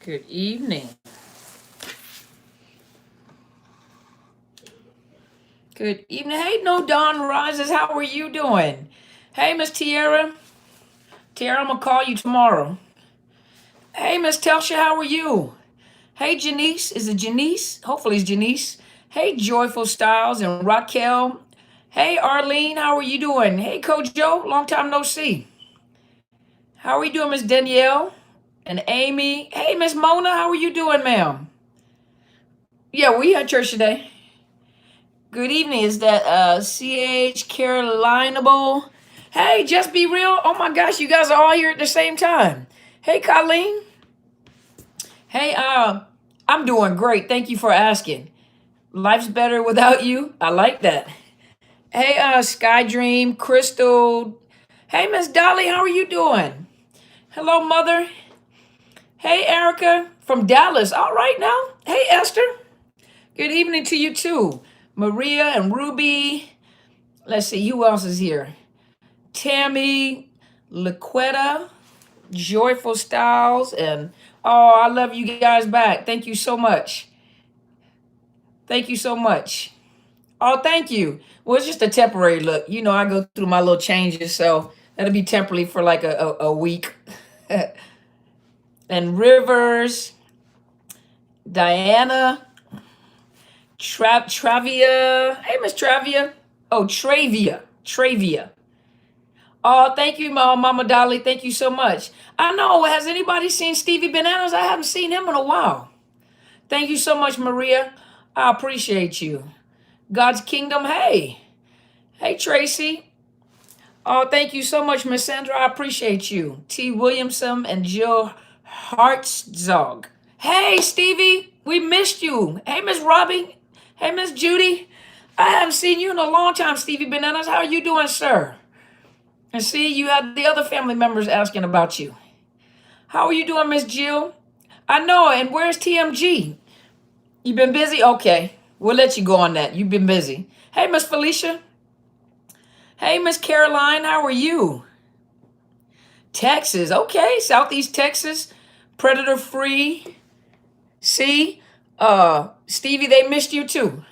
Good evening. Good evening. Hey, No Dawn Rises. How are you doing? Hey, Miss Tiara. Tiara, I'm going to call you tomorrow. Hey, Miss Telsha, how are you? Hey, Janice. Is it Janice? Hopefully it's Janice. Hey, Joyful Styles and Raquel. Hey, Arlene, how are you doing? Hey, Coach Joe, long time no see. How are you doing, Miss Danielle and Amy? Hey, Miss Mona, how are you doing, ma'am? Yeah, we had church today. Good evening. Is that CH Carolinable? Hey, just be real. Oh my gosh, you guys are all here at the same time. Hey, Colleen. Hey, I'm doing great. Thank you for asking. Life's better without you. I like that. Hey, Sky Dream, Crystal. Hey, Miss Dolly, how are you doing? Hello, Mother. Hey, Erica from Dallas. All right now. Hey, Esther. Good evening to you too. Maria and Ruby. Let's see, who else is here? Tammy, Laquetta, Joyful Styles, and oh, I love you guys back. Thank you so much. Thank you so much. Oh, thank you. Well, it's just a temporary look. You know, I go through my little changes, so that'll be temporary for like a week. And Rivers, Diana, Travia. Hey, Miss Travia. Oh, Travia. Oh, thank you, Mama Dolly. Thank you so much. I know. Has anybody seen Stevie Bananas? I haven't seen him in a while. Thank you so much, Maria. I appreciate you. God's Kingdom. Hey. Hey, Tracy. Oh, thank you so much, Miss Sandra. I appreciate you. T. Williamson and Jill Hartzog. Hey, Stevie. We missed you. Hey, Miss Robbie. Hey, Miss Judy. I haven't seen you in a long time, Stevie Bananas. How are you doing, sir? And see, you had the other family members asking about you. How are you doing, Miss Jill? I know, and where's TMG? You been busy? Okay, we'll let you go on that. You've been busy. Hey, Miss Felicia. Hey, Miss Caroline, how are you? Texas, okay, Southeast Texas, predator free. See, Stevie, they missed you too.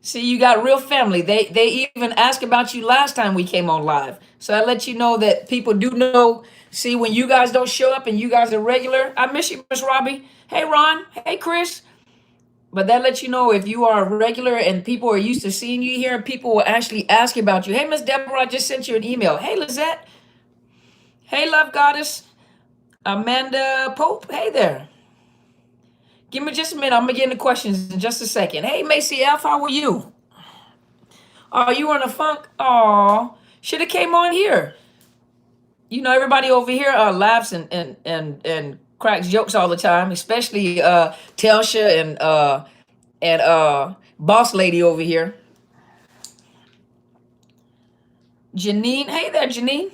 See, you got real family. They even asked about you last time we came on live. So I let you know that people do know. See, when you guys don't show up and you guys are regular, I miss you, Miss Robbie. Hey, Ron. Hey, Chris. But that lets you know if you are regular and people are used to seeing you here, people will actually ask about you. Hey, Miss Deborah, I just sent you an email. Hey, Lizette. Hey, Love Goddess. Amanda Pope. Hey there. Give me just a minute. I'm going to get into questions in just a second. Hey, Macy F., how are you? Oh, you were in a funk? Oh, should have came on here. You know, everybody over here laughs and cracks jokes all the time, especially Telsha and boss lady over here. Janine, hey there, Janine.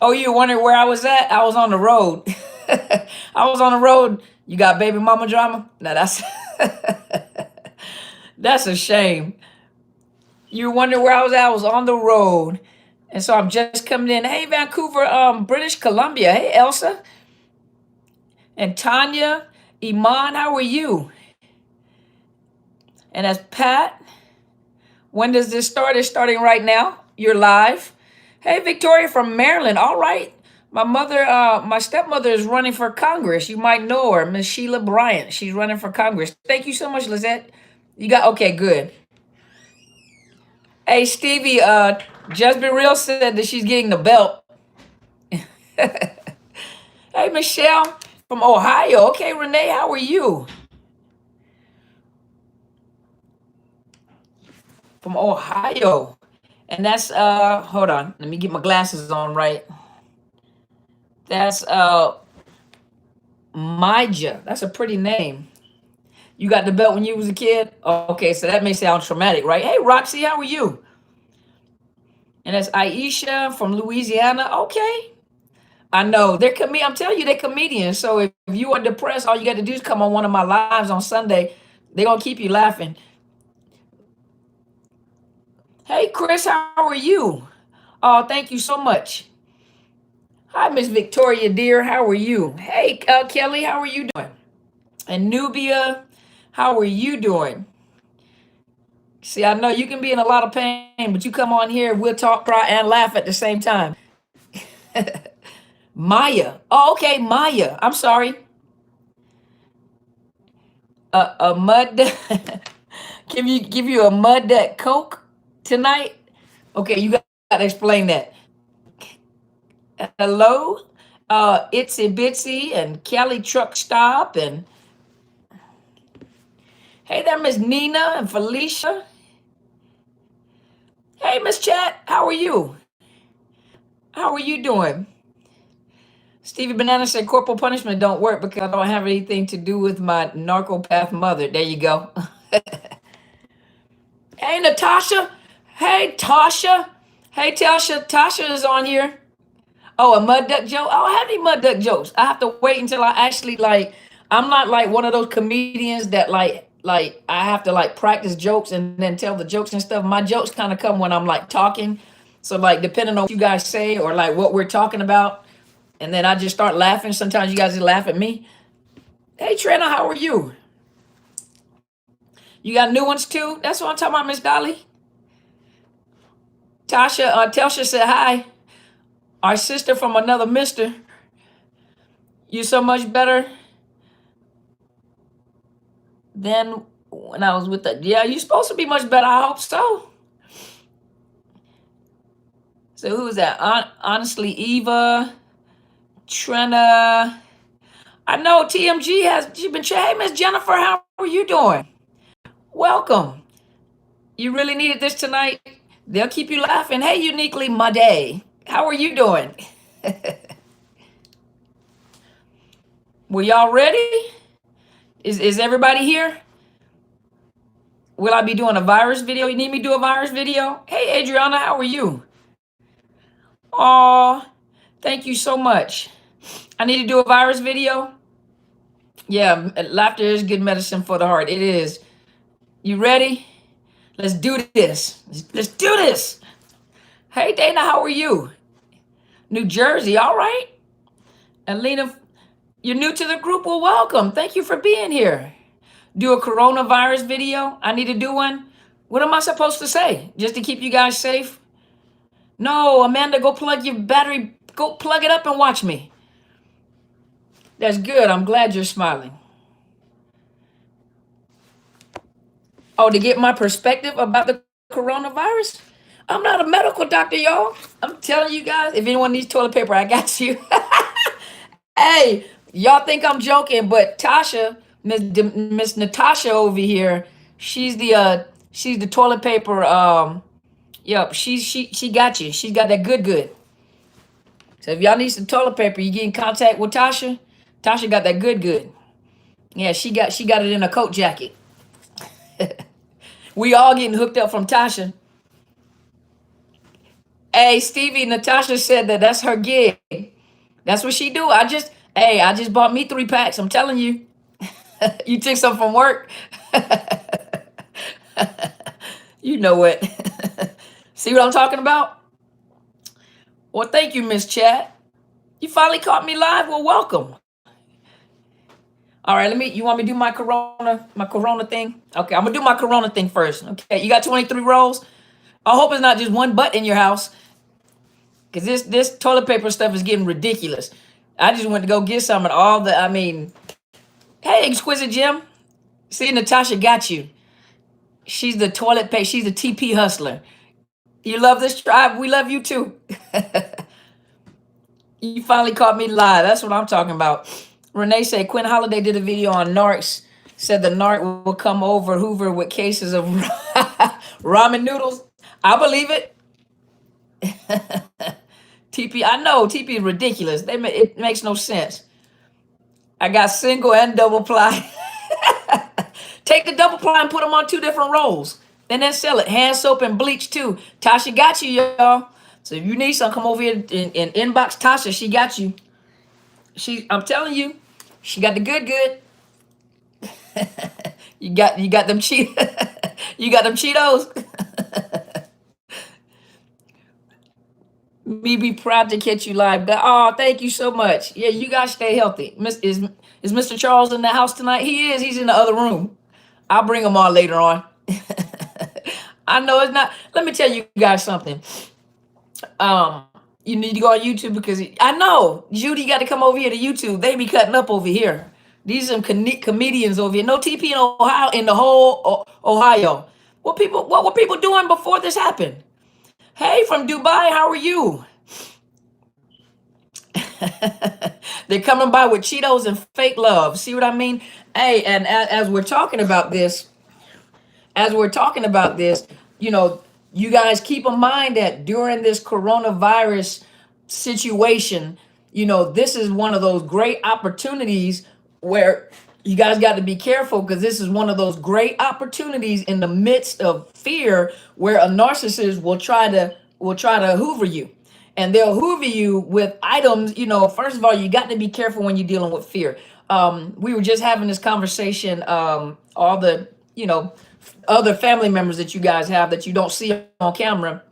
Oh, you wondering where I was at? I was on the road. I was on the road. You got baby mama drama? Now that's that's a shame. You wonder where I was at? I was on the road. And so I'm just coming in. Hey, Vancouver, British Columbia. Hey, Elsa. And Tanya, Iman, how are you? And that's Pat. When does this start? It's starting right now. You're live. Hey, Victoria from Maryland. All right. My stepmother is running for Congress. You might know her, Miss Sheila Bryant. She's running for Congress. Thank you so much, Lizette. You got, okay, good. Hey, Stevie, Just Be Real said that she's getting the belt. Hey, Michelle from Ohio. Okay, Renee, how are you? From Ohio. And that's, hold on. Let me get my glasses on right. That's Mija. That's a pretty name. You got the belt when you was a kid? Okay, so that may sound traumatic, right? Hey, Roxy, how are you? And that's Aisha from Louisiana. Okay. I know. I'm telling you, they're comedians. So if you are depressed, all you got to do is come on one of my lives on Sunday. They're going to keep you laughing. Hey, Chris, how are you? Oh, thank you so much. Hi, Miss Victoria, dear. How are you? Hey, Kelly, how are you doing? And Nubia, how are you doing? See, I know you can be in a lot of pain, but you come on here, we'll talk, cry, and laugh at the same time. Maya. Oh, okay, Maya. I'm sorry. A mud. Give you a mud that Coke tonight. Okay, you got to explain that. Hello, Itsy Bitsy and Kelly Truck Stop and hey there, Miss Nina and Felicia. Hey, Miss Chat, how are you? How are you doing? Stevie Banana said corporal punishment don't work because I don't have anything to do with my narcopath mother. There you go. Hey, Natasha. Hey, Tasha. Hey, Tasha. Tasha is on here. Oh, a mud duck joke. Oh, I have any mud duck jokes. I have to wait until I actually like. I'm not like one of those comedians that like I have to like practice jokes and then tell the jokes and stuff. My jokes kind of come when I'm like talking. So like depending on what you guys say or like what we're talking about, and then I just start laughing. Sometimes you guys just laugh at me. Hey, Trina, how are you? You got new ones too? That's what I'm talking about, Miss Dolly. Tasha, Telsha said hi. Our sister from another mister. You so much better than when I was with the. Yeah, you supposed to be much better. I hope so. So who's that? Honestly, Eva, Trina. I know TMG has. She been. Hey, Miss Jennifer, how are you doing? Welcome. You really needed this tonight. They'll keep you laughing. Hey, uniquely, my day. How are you doing? Were y'all ready? Is everybody here? Will I be doing a virus video? You need me to do a virus video? Hey, Adriana, how are you? Oh, thank you so much. I need to do a virus video. Yeah, laughter is good medicine for the heart. It is. You ready? Let's do this. Let's do this. Hey, Dana, how are you? New Jersey, all right. And Lena, you're new to the group. Well, welcome. Thank you for being here. Do a coronavirus video. I need to do one. What am I supposed to say? Just to keep you guys safe? No, Amanda, go plug your battery. Go plug it up and watch me. That's good. I'm glad you're smiling. Oh, to get my perspective about the coronavirus? I'm not a medical doctor, y'all. I'm telling you guys, if anyone needs toilet paper, I got you. Hey, y'all think I'm joking, but Tasha, Miss Natasha over here, she's the toilet paper. Yep, she got you. She got that good. So if y'all need some toilet paper, you get in contact with Tasha. Tasha got that good. Yeah, she got it in a coat jacket. We all getting hooked up from Tasha. Hey, Stevie, Natasha said that's her gig. That's what she do. I just bought me 3 packs. I'm telling you. You took some from work. You know what? See what I'm talking about? Well, thank you, Miss Chat. You finally caught me live. Well, welcome. All right, you want me to do my corona thing? Okay, I'm gonna do my corona thing first. Okay, you got 23 rolls. I hope it's not just one butt in your house. Cause this toilet paper stuff is getting ridiculous. I just went to go get some and hey, Exquisite Jim. See, Natasha got you. She's the toilet paper. She's the TP hustler. You love this tribe. We love you too. You finally caught me live. That's what I'm talking about. Renee said Quinn Holiday did a video on narcs. Said the narc will come over Hoover with cases of ramen noodles. I believe it. TP, I know TP is ridiculous. It makes no sense. I got single and double ply. Take the double ply and put them on 2 different rolls. And then sell it. Hand soap and bleach too. Tasha got you, y'all. So if you need some, come over here and inbox Tasha. She got you. I'm telling you, she got the good. You got them you got them Cheetos. Me be proud to catch you live. Oh, thank you so much. Yeah, you guys stay healthy. Is Mr. Charles in the house tonight? He is. He's in the other room. I'll bring him on later on. I know it's not. Let me tell you guys something. Um, you need to go on YouTube because I know Judy got to come over here to YouTube. They be cutting up over here. These are some comedians over here. No TP in Ohio, in the whole Ohio. What were people doing before this happened? Hey, from Dubai, how are you? They're coming by with Cheetos and fake love. See what I mean? Hey, and as we're talking about this, you know, you guys keep in mind that during this coronavirus situation, you know, this is one of those great opportunities where you guys got to be careful, because this is one of those great opportunities in the midst of fear where a narcissist will try to hoover you, and they'll hoover you with items. You know, first of all, you got to be careful when you're dealing with fear. We were just having this conversation, all the, other family members that you guys have that you don't see on camera.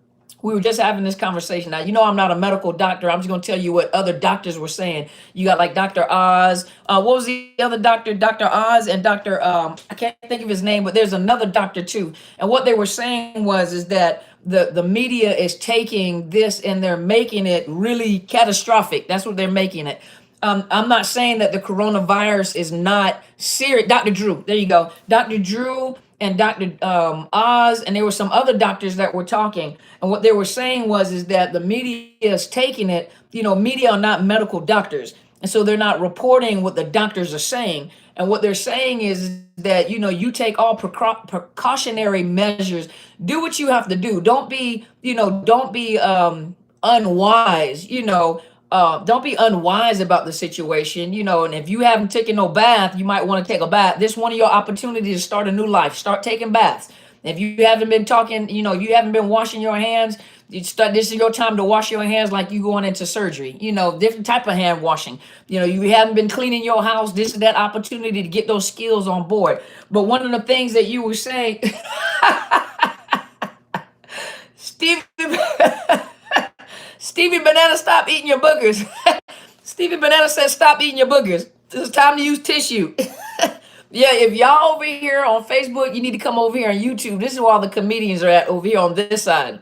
We were just having this conversation. Now, I'm not a medical doctor. I'm just going to tell you what other doctors were saying. You got like Dr. Oz. What was the other doctor? Dr. Oz and Dr. I can't think of his name, but there's another doctor too. And what they were saying is that the media is taking this and they're making it really catastrophic. That's what they're making it. I'm not saying that the coronavirus is not serious. Dr. Drew, there you go. Dr. Drew and Dr. Oz, and there were some other doctors that were talking. And what they were saying is that the media is taking it. Media are not medical doctors. And so they're not reporting what the doctors are saying. And what they're saying is that, you take all precautionary measures. Do what you have to do. Don't be unwise, don't be unwise about the situation, and if you haven't taken no bath, you might want to take a bath. This is one of your opportunities to start a new life. Start taking baths. If you haven't been you haven't been washing your hands, this is your time to wash your hands like you going into surgery, different type of hand washing. You haven't been cleaning your house. This is that opportunity to get those skills on board. But one of the things that you were saying, Stevie Banana, stop eating your boogers. Stevie Banana says, stop eating your boogers. It's time to use tissue. Yeah, if y'all over here on Facebook, you need to come over here on YouTube. This is where all the comedians are at, over here on this side.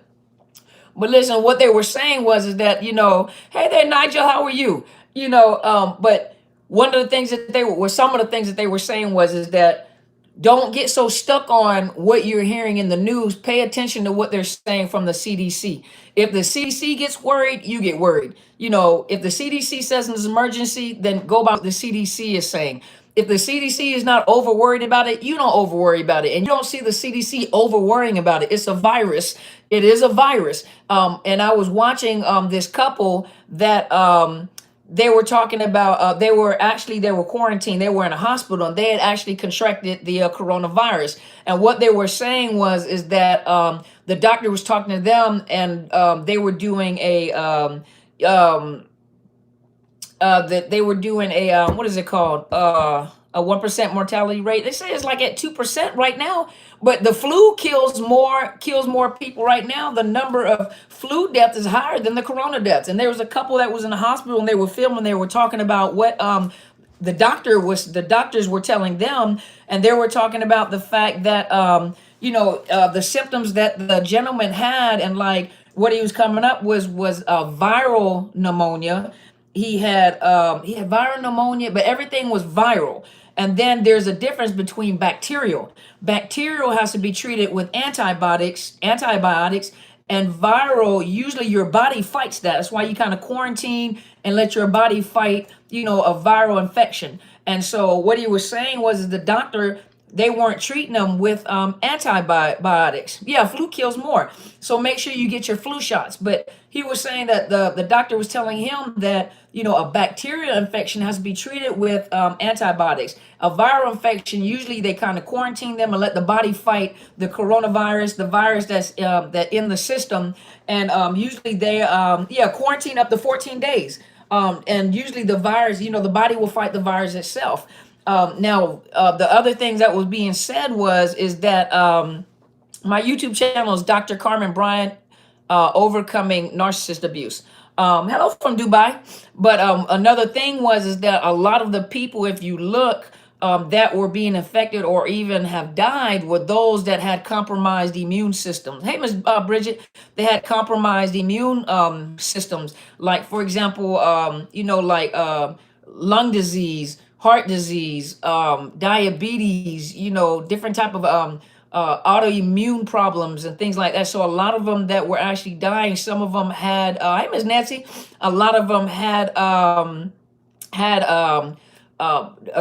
But listen, what they were saying is that, hey there, Nigel, how are you? But one of the things that some of the things that they were saying is that don't get so stuck on what you're hearing in the news. Pay attention to what they're saying from the CDC. If the CDC gets worried, you get worried. If the CDC says it's an emergency, then go by what the CDC is saying. If the CDC is not over worried about it, you don't over worry about it. And you don't see the CDC over worrying about it. It's a virus. It is a virus. And I was watching this couple that they were talking about, they were quarantined. They were in a hospital and they had actually contracted the coronavirus. And what they were saying is that the doctor was talking to them, and they were doing what is it called? A 1% mortality rate. They say it's like at 2% right now, but the flu kills more people right now. The number of flu deaths is higher than the corona deaths. And there was a couple that was in the hospital and they were filming. They were talking about what the doctors were telling them, and they were talking about the fact that the symptoms that the gentleman had, and like what he was coming up was viral pneumonia. He had viral pneumonia, but everything was viral. And then there's a difference between bacterial. Bacterial has to be treated with antibiotics, and viral, usually your body fights that. That's why you kind of quarantine and let your body fight, a viral infection. And so what he was saying was the doctor, they weren't treating them with antibiotics. Yeah, flu kills more. So make sure you get your flu shots. But he was saying that the doctor was telling him that, a bacterial infection has to be treated with antibiotics. A viral infection, usually they kind of quarantine them and let the body fight the coronavirus, the virus that's that in the system. And usually they quarantine up to 14 days. And usually the virus, the body will fight the virus itself. Now, the other things that was being said is that my YouTube channel is Dr. Carmen Bryant, overcoming narcissist abuse. Hello from Dubai. But another thing was is that a lot of the people, if you look, that were being affected or even have died were those that had compromised immune systems. Hey, Miss Bridget, they had compromised immune systems. Like, for example, like lung disease, heart disease, diabetes, different type of autoimmune problems and things like that. So a lot of them that were actually dying, some of them had, hey, Miss Nancy, a lot of them had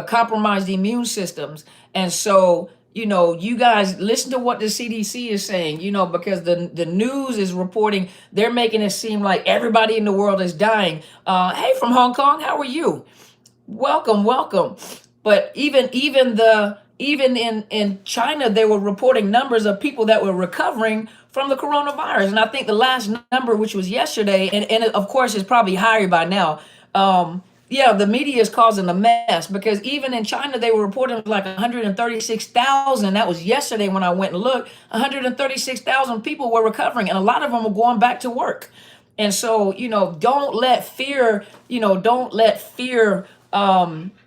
compromised immune systems. And so, you guys listen to what the CDC is saying, because the news is reporting, they're making it seem like everybody in the world is dying. Hey, from Hong Kong, how are you? Welcome, welcome. But even in China, they were reporting numbers of people that were recovering from the coronavirus. And I think the last number, which was yesterday, and it, of course, is probably higher by now. Yeah, the media is causing a mess because even in China, they were reporting like 136,000. That was yesterday when I went and looked. 136,000 people were recovering, and a lot of them were going back to work. And so, don't let fear,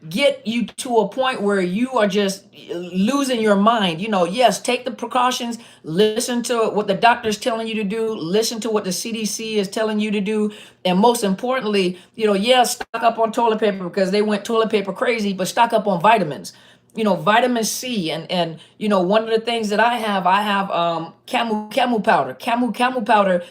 get you to a point where you are just losing your mind. Yes, take the precautions, listen to what the doctor's telling you to do, listen to what the CDC is telling you to do. And most importantly, stock up on toilet paper because they went toilet paper crazy, but stock up on vitamins. Vitamin C and one of the things that I have camu powder. Camu powder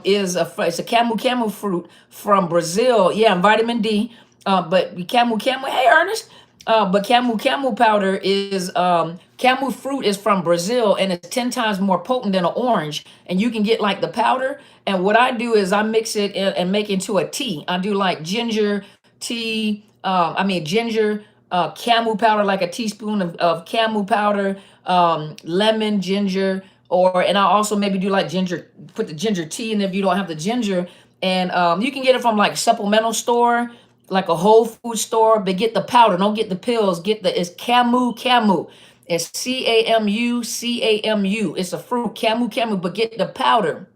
it's a camu fruit from Brazil. Yeah, and vitamin D. But camu, hey Ernest. But camu powder is camu fruit is from Brazil and it's 10 times more potent than an orange. And you can get like the powder. And what I do is I mix it and make it into a tea. I do like ginger tea. Ginger camu powder, like a teaspoon of camu powder, lemon, ginger, and I also maybe do like ginger, put the ginger tea in if you don't have the ginger. And you can get it from like supplemental store, like a Whole Food store, but get the powder. Don't get the pills. It's camu. It's CAMU. It's a fruit, camu, but get the powder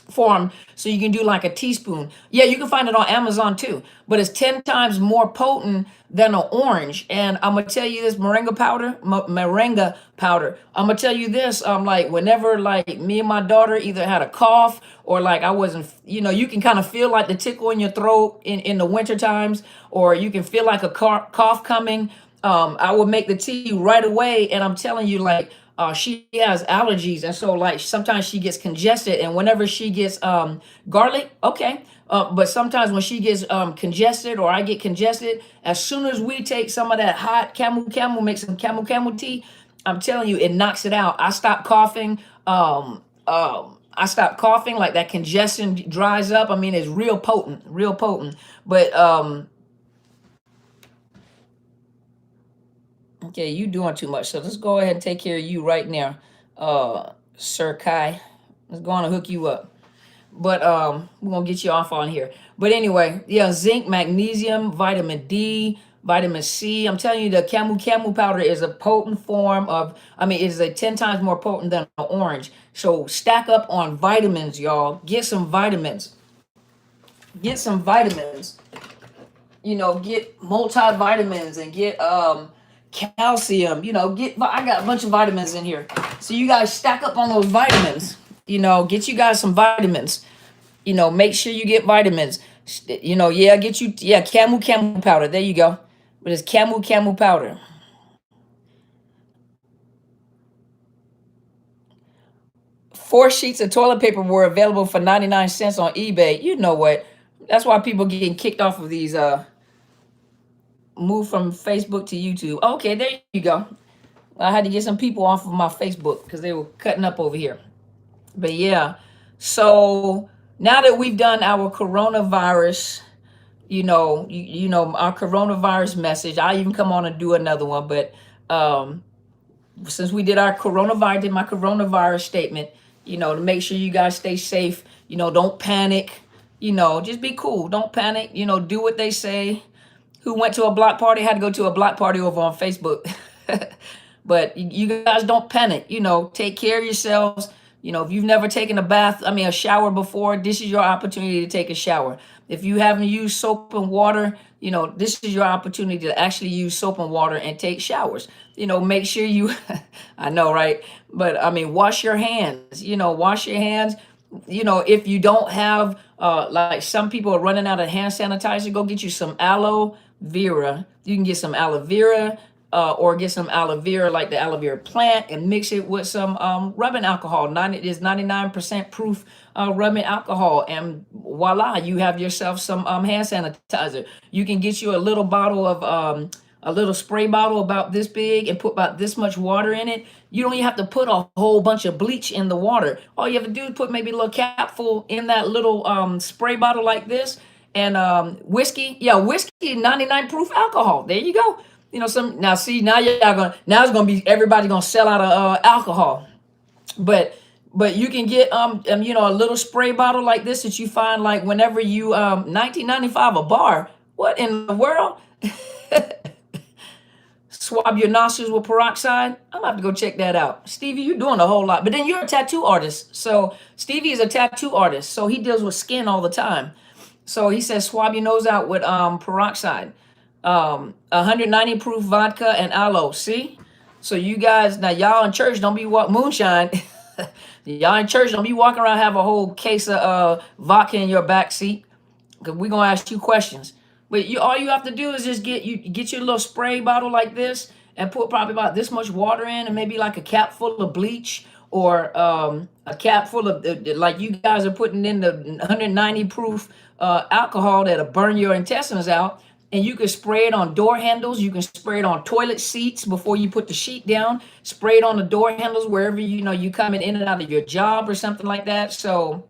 form so you can do like a teaspoon. Yeah, you can find it on Amazon too, but it's 10 times more potent than an orange. And I'm gonna tell you this moringa powder. I'm gonna tell you this. Like whenever like me and my daughter either had a cough or like I wasn't, you can kind of feel like the tickle in your throat in the winter times, or you can feel like a cough coming. I would make the tea right away, and I'm telling you, like, she has allergies, and so like sometimes she gets congested, and whenever she gets garlic, okay. But sometimes when she gets congested or I get congested, as soon as we take some of that hot camu, make some camu tea, I'm telling you, it knocks it out. I stop coughing. Like that congestion dries up. I mean, it's real potent. But okay, you doing too much. So let's go ahead and take care of you right now, Sir Kai. Let's go on and hook you up. But we're gonna get you off on here. But anyway, yeah, zinc, magnesium, vitamin D, vitamin C. I'm telling you, the camu powder is a potent form of, it is a 10 times more potent than an orange. So stack up on vitamins, y'all. Get some vitamins. Get multivitamins and get calcium. I got a bunch of vitamins in here. So you guys stack up on those vitamins. Get you guys some vitamins. Make sure you get vitamins. Get you, camu powder. There you go. But it's camu powder. Four sheets of toilet paper were available for 99 cents on eBay. You know what? That's why people getting kicked off of these, move from Facebook to YouTube. Okay, there you go. I had to get some people off of my Facebook because they were cutting up over here. But yeah, so now that we've done our coronavirus, our coronavirus message, I even come on and do another one. But since we did my coronavirus statement, to make sure you guys stay safe, don't panic, just be cool. Don't panic, do what they say. Who went to a block party had to go to a block party over on Facebook. But you guys don't panic, take care of yourselves. If you've never taken a shower before, this is your opportunity to take a shower. If you haven't used soap and water, this is your opportunity to actually use soap and water and take showers. Make sure you, I know, right? But wash your hands, wash your hands. If you don't have, like some people are running out of hand sanitizer, go get you some aloe vera. You can get some aloe vera, or get some aloe vera, like the aloe vera plant, and mix it with some rubbing alcohol. It is 99% proof rubbing alcohol, and voila, you have yourself some hand sanitizer. You can get you a little bottle of a little spray bottle about this big and put about this much water in it. You don't even have to put a whole bunch of bleach in the water. All you have to do is put maybe a little capful in that little spray bottle like this, and whiskey. Yeah, whiskey, 99 proof alcohol. There you go. Now it's gonna be everybody gonna sell out of alcohol, but you can get a little spray bottle like this that you find like whenever you 1995 a bar. What in the world? Swab your nostrils with peroxide. I'm gonna have to go check that out. Stevie, you're doing a whole lot, but then you're a tattoo artist. So Stevie is a tattoo artist, so he deals with skin all the time. So he says swab your nose out with peroxide. 190 proof vodka and aloe. See? So you guys, now y'all in church don't be moonshine. Y'all in church don't be walking around have a whole case of vodka in your back seat, because we're gonna ask you questions. But all you have to do is just get your little spray bottle like this and put probably about this much water in, and maybe like a cap full of bleach, or a cap full of like you guys are putting in the 190 proof alcohol that'll burn your intestines out. And you can spray it on door handles. You can spray it on toilet seats before you put the sheet down. Spray it on the door handles wherever you coming in and out of your job or something like that. So,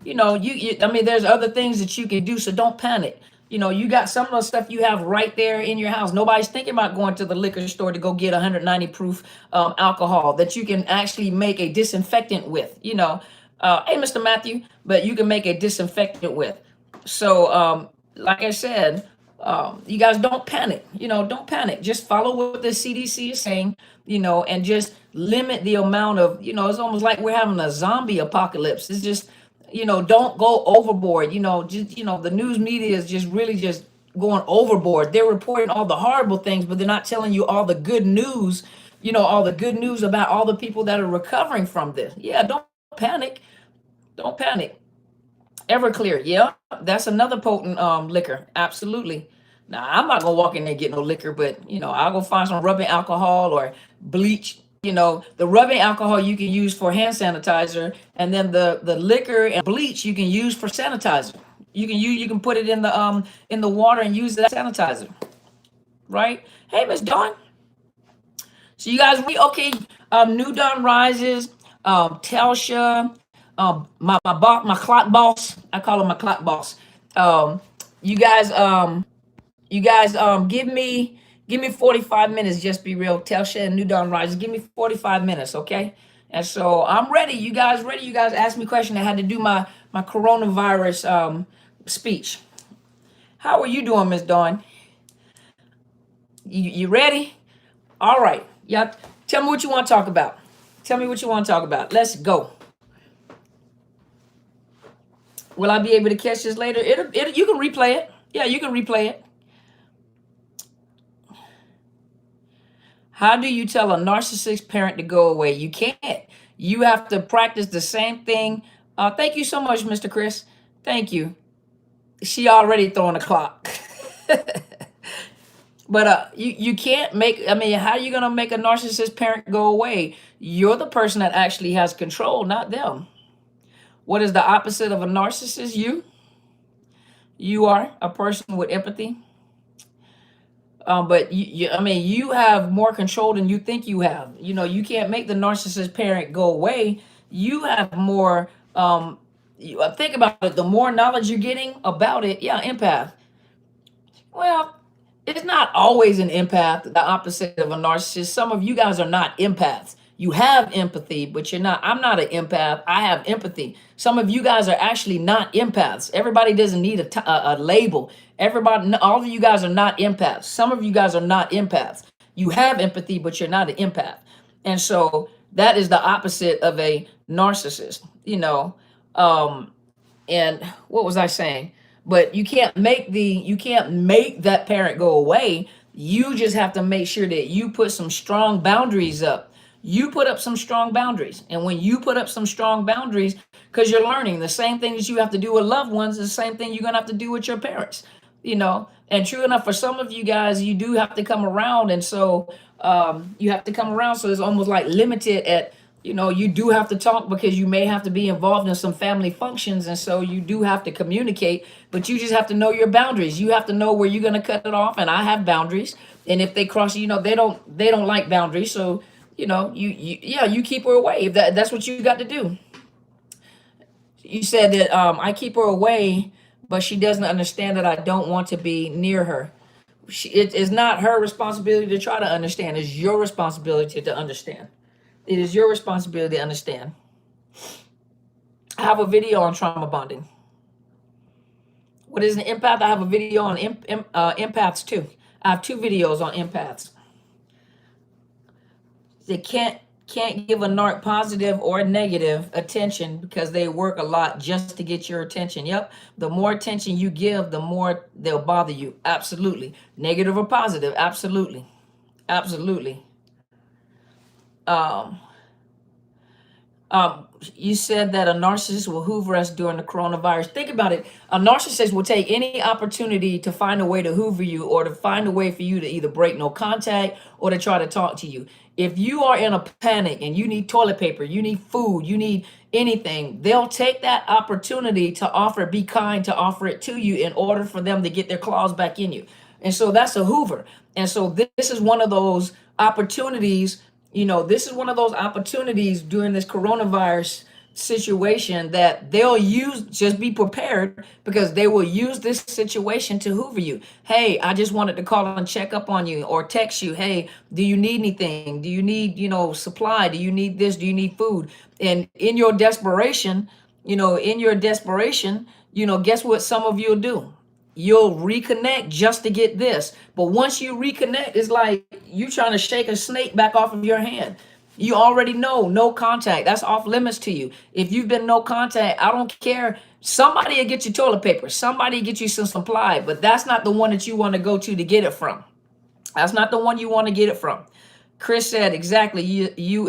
there's other things that you can do. So don't panic. You got some of the stuff you have right there in your house. Nobody's thinking about going to the liquor store to go get 190 proof alcohol that you can actually make a disinfectant with. Hey, Mr. Matthew, but you can make a disinfectant with. So, like I said, you guys don't panic. Don't panic. Just follow what the CDC is saying, and just limit the amount of, it's almost like we're having a zombie apocalypse. It's just, don't go overboard. The news media is just really just going overboard. They're reporting all the horrible things, but they're not telling you all the good news, all the good news about all the people that are recovering from this. Yeah, don't panic. Don't panic. Everclear, yeah, that's another potent liquor. Absolutely. Now, I'm not gonna walk in there and get no liquor, but I'll go find some rubbing alcohol or bleach. The rubbing alcohol you can use for hand sanitizer, and then the liquor and bleach you can use for sanitizer. You can put it in the water and use that sanitizer. Right? Hey, Miss Dawn. So you guys, okay? New Dawn rises. Telsha. My boss, my clock boss. I call him my clock boss. You guys, give me 45 minutes. Just be real. Telsha and New Dawn Rises, give me 45 minutes, okay? And so I'm ready. You guys ready? You guys asked me a question. I had to do my coronavirus speech. How are you doing, Miss Dawn? You ready? All right. Yeah. Tell me what you want to talk about. Tell me what you want to talk about. Let's go. Will I be able to catch this later? You can replay it. Yeah, you can replay it. How do you tell a narcissist parent to go away? You can't. You have to practice the same thing. Thank you so much, Mr. Chris. Thank you. She already throwing a clock. But you can't make, how are you going to make a narcissist parent go away? You're the person that actually has control, not them. What is the opposite of a narcissist? You are a person with empathy. But you have more control than you think you have. You can't make the narcissist parent go away. You have more. Think about it. The more knowledge you're getting about it, yeah, empath. Well, it's not always an empath. The opposite of a narcissist. Some of you guys are not empaths. You have empathy, but you're not. I'm not an empath. I have empathy. Some of you guys are actually not empaths. Everybody doesn't need a label. All of you guys are not empaths. Some of you guys are not empaths. You have empathy, but you're not an empath. And so That is the opposite of a narcissist, you know. Um, and what was I saying? But you can't make that parent go away. You just have to make sure that you put some strong boundaries up. You put up some strong boundaries. And when you put up some strong boundaries, because you're learning the same thing that you have to do with loved ones, the same thing you're gonna have to do with your parents, you know. And true enough, for some of you guys, you do have to come around, and so you have to come around. So it's almost like limited at, you know, you do have to talk because you may have to be involved in some family functions, and so you do have to communicate. But you just have to know your boundaries. You have to know where you're going to cut it off. And I have boundaries, and if they cross, you know, they don't like boundaries. So you know, you keep her away if that's what you got to do. You said that I keep her away, but she doesn't understand that I don't want to be near her. It is not her responsibility to try to understand. It's your responsibility to understand. It is your responsibility to understand. I have a video on trauma bonding. What is an empath? I have a video on empaths too. I have 2 videos on empaths. They can't give a narc positive or negative attention because they work a lot just to get your attention. Yep. The more attention you give, the more they'll bother you. Absolutely. Negative or positive. Absolutely. Absolutely. You said that a narcissist will hoover us during the coronavirus. Think about it. A narcissist will take any opportunity to find a way to hoover you, or to find a way for you to either break no contact or to try to talk to you. If you are in a panic and you need toilet paper, you need food, you need anything, they'll take that opportunity to offer, be kind, to offer it to you in order for them to get their claws back in you. And so that's a hoover. And so this is one of those opportunities. You know, this is one of those opportunities during this coronavirus situation that they'll use. Just be prepared, because they will use this situation to hoover you. Hey, I just wanted to call and check up on you, or text you. Hey, do you need anything? Do you need, you know, supply? Do you need this? Do you need food? And in your desperation, you know, guess what some of you'll do? You'll reconnect just to get this. But once you reconnect, it's like you trying to shake a snake back off of your hand. You already know no contact. That's off limits to you. If you've been no contact, I don't care. Somebody will get you toilet paper. Somebody will get you some supply. But that's not the one that you want to go to get it from. That's not the one you want to get it from. Chris said, exactly. You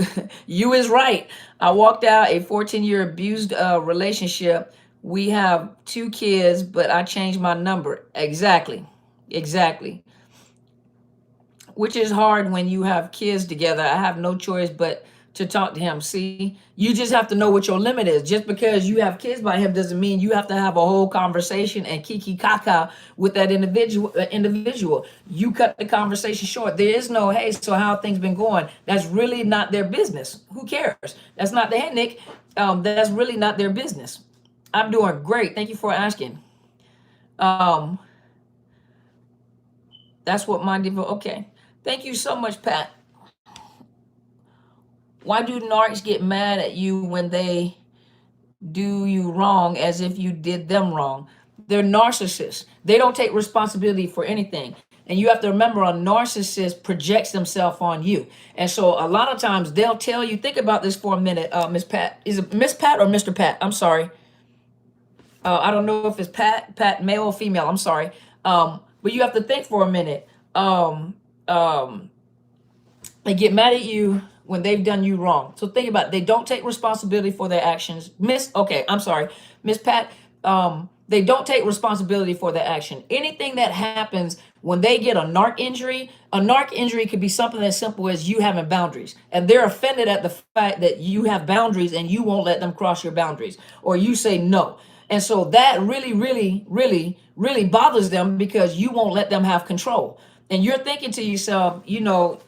is right. I walked out a 14-year abused relationship. We have 2 kids, but I changed my number. Exactly. Which is hard when you have kids together. I have no choice but to talk to him. See, you just have to know what your limit is. Just because you have kids by him doesn't mean you have to have a whole conversation and kiki kaka with that individual. You cut the conversation short. There is no, hey, so how things been going? That's really not their business. Who cares? That's not the head, Nick. That's really not their business. I'm doing great. Thank you for asking. That's what my okay. Thank you so much, Pat. Why do narcs get mad at you when they do you wrong as if you did them wrong? They're narcissists. They don't take responsibility for anything. And you have to remember, a narcissist projects themselves on you. And so a lot of times they'll tell you, think about this for a minute, Miss Pat. Is it Miss Pat or Mr. Pat? I'm sorry. I don't know if it's Pat, male or female. I'm sorry. But you have to think for a minute. They get mad at you when they've done you wrong. So think about it. They don't take responsibility for their actions. Miss Pat, they don't take responsibility for their action. Anything that happens when they get a narc injury could be something as simple as you having boundaries. And they're offended at the fact that you have boundaries and you won't let them cross your boundaries, or you say no. And so that really, really, really, really bothers them, because you won't let them have control. And you're thinking to yourself, you know,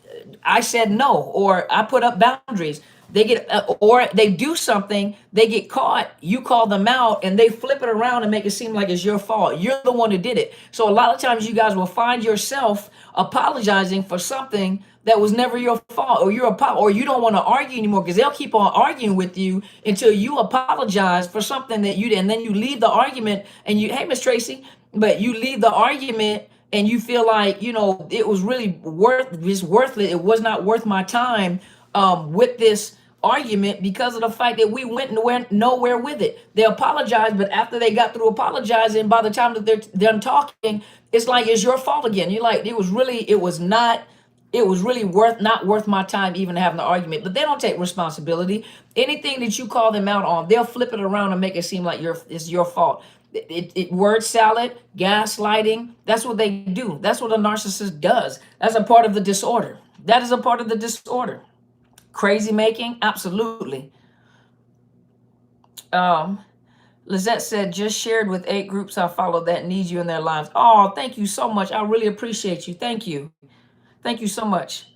I said no, or I put up boundaries. They get, or they do something, they get caught, you call them out, and they flip it around and make it seem like it's your fault. You're the one who did it. So a lot of times you guys will find yourself apologizing for something that was never your fault, or or you don't want to argue anymore, because they'll keep on arguing with you until you apologize for something that you did, and then you leave the argument, and you, hey, Miss Tracy, but you leave the argument and you feel like, you know, it was really worthless. It was not worth my time with this argument because of the fact that we went nowhere with it. They apologized, but after they got through apologizing, by the time that they're done talking, it's like it's your fault again. You're like, it was really not worth my time even having the argument. But they don't take responsibility. Anything that you call them out on, they'll flip it around and make it seem like it's your fault. Word salad, gaslighting, that's what they do. That's what a narcissist does. That's a part of the disorder. That is a part of the disorder. Crazy making, absolutely. Lizette said, just shared with 8 groups I follow that need you in their lives. Oh, thank you so much. I really appreciate you. Thank you. Thank you so much.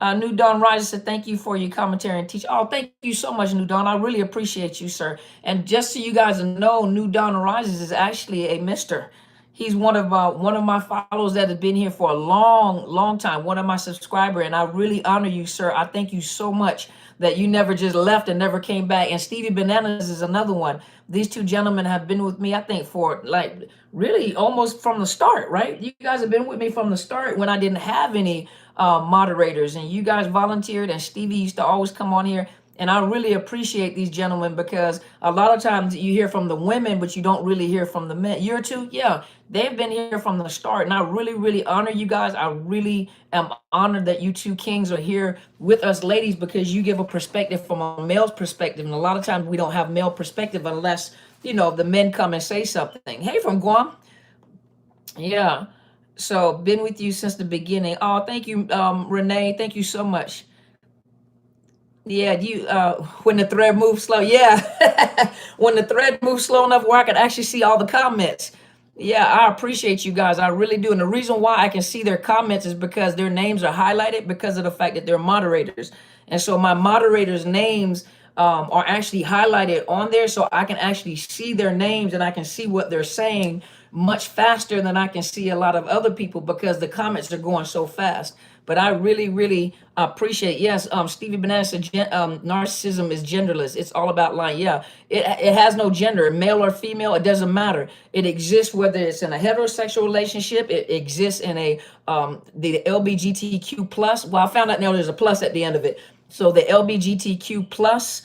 New Dawn Riser said, thank you for your commentary and teach. Oh, thank you so much, New Dawn. I really appreciate you, sir. And just so you guys know, New Dawn Rises is actually a mister. He's one of my followers that has been here for a long time, one of my subscribers, and I really honor you, sir. I thank you so much that you never just left and never came back. And Stevie Bananas is another one. These 2 gentlemen have been with me, I think, for like really almost from the start, right? You guys have been with me from the start when I didn't have any moderators, and you guys volunteered, and Stevie used to always come on here. And I really appreciate these gentlemen, because a lot of times you hear from the women, but you don't really hear from the men. Year 2, yeah, they've been here from the start. And I really honor you guys. I really am honored that you 2 kings are here with us ladies, because you give a perspective from a male's perspective. And a lot of times we don't have male perspective unless, the men come and say something. Hey, from Guam. Yeah. So been with you since the beginning. Oh, thank you, Renee. Thank you so much. Yeah, you when the thread moves slow. Yeah. When the thread moves slow enough where I can actually see all the comments. Yeah, I appreciate you guys. I really do. And the reason why I can see their comments is because their names are highlighted because of the fact that they're moderators. And so my moderators' names are actually highlighted on there, so I can actually see their names and I can see what they're saying much faster than I can see a lot of other people, because the comments are going so fast. But I really appreciate, yes, Stevie Banana said narcissism is genderless. It's all about lying. Yeah, it has no gender, male or female, it doesn't matter. It exists whether it's in a heterosexual relationship, it exists in a the LGBTQ plus. Well, I found out now there's a plus at the end of it. So the LGBTQ plus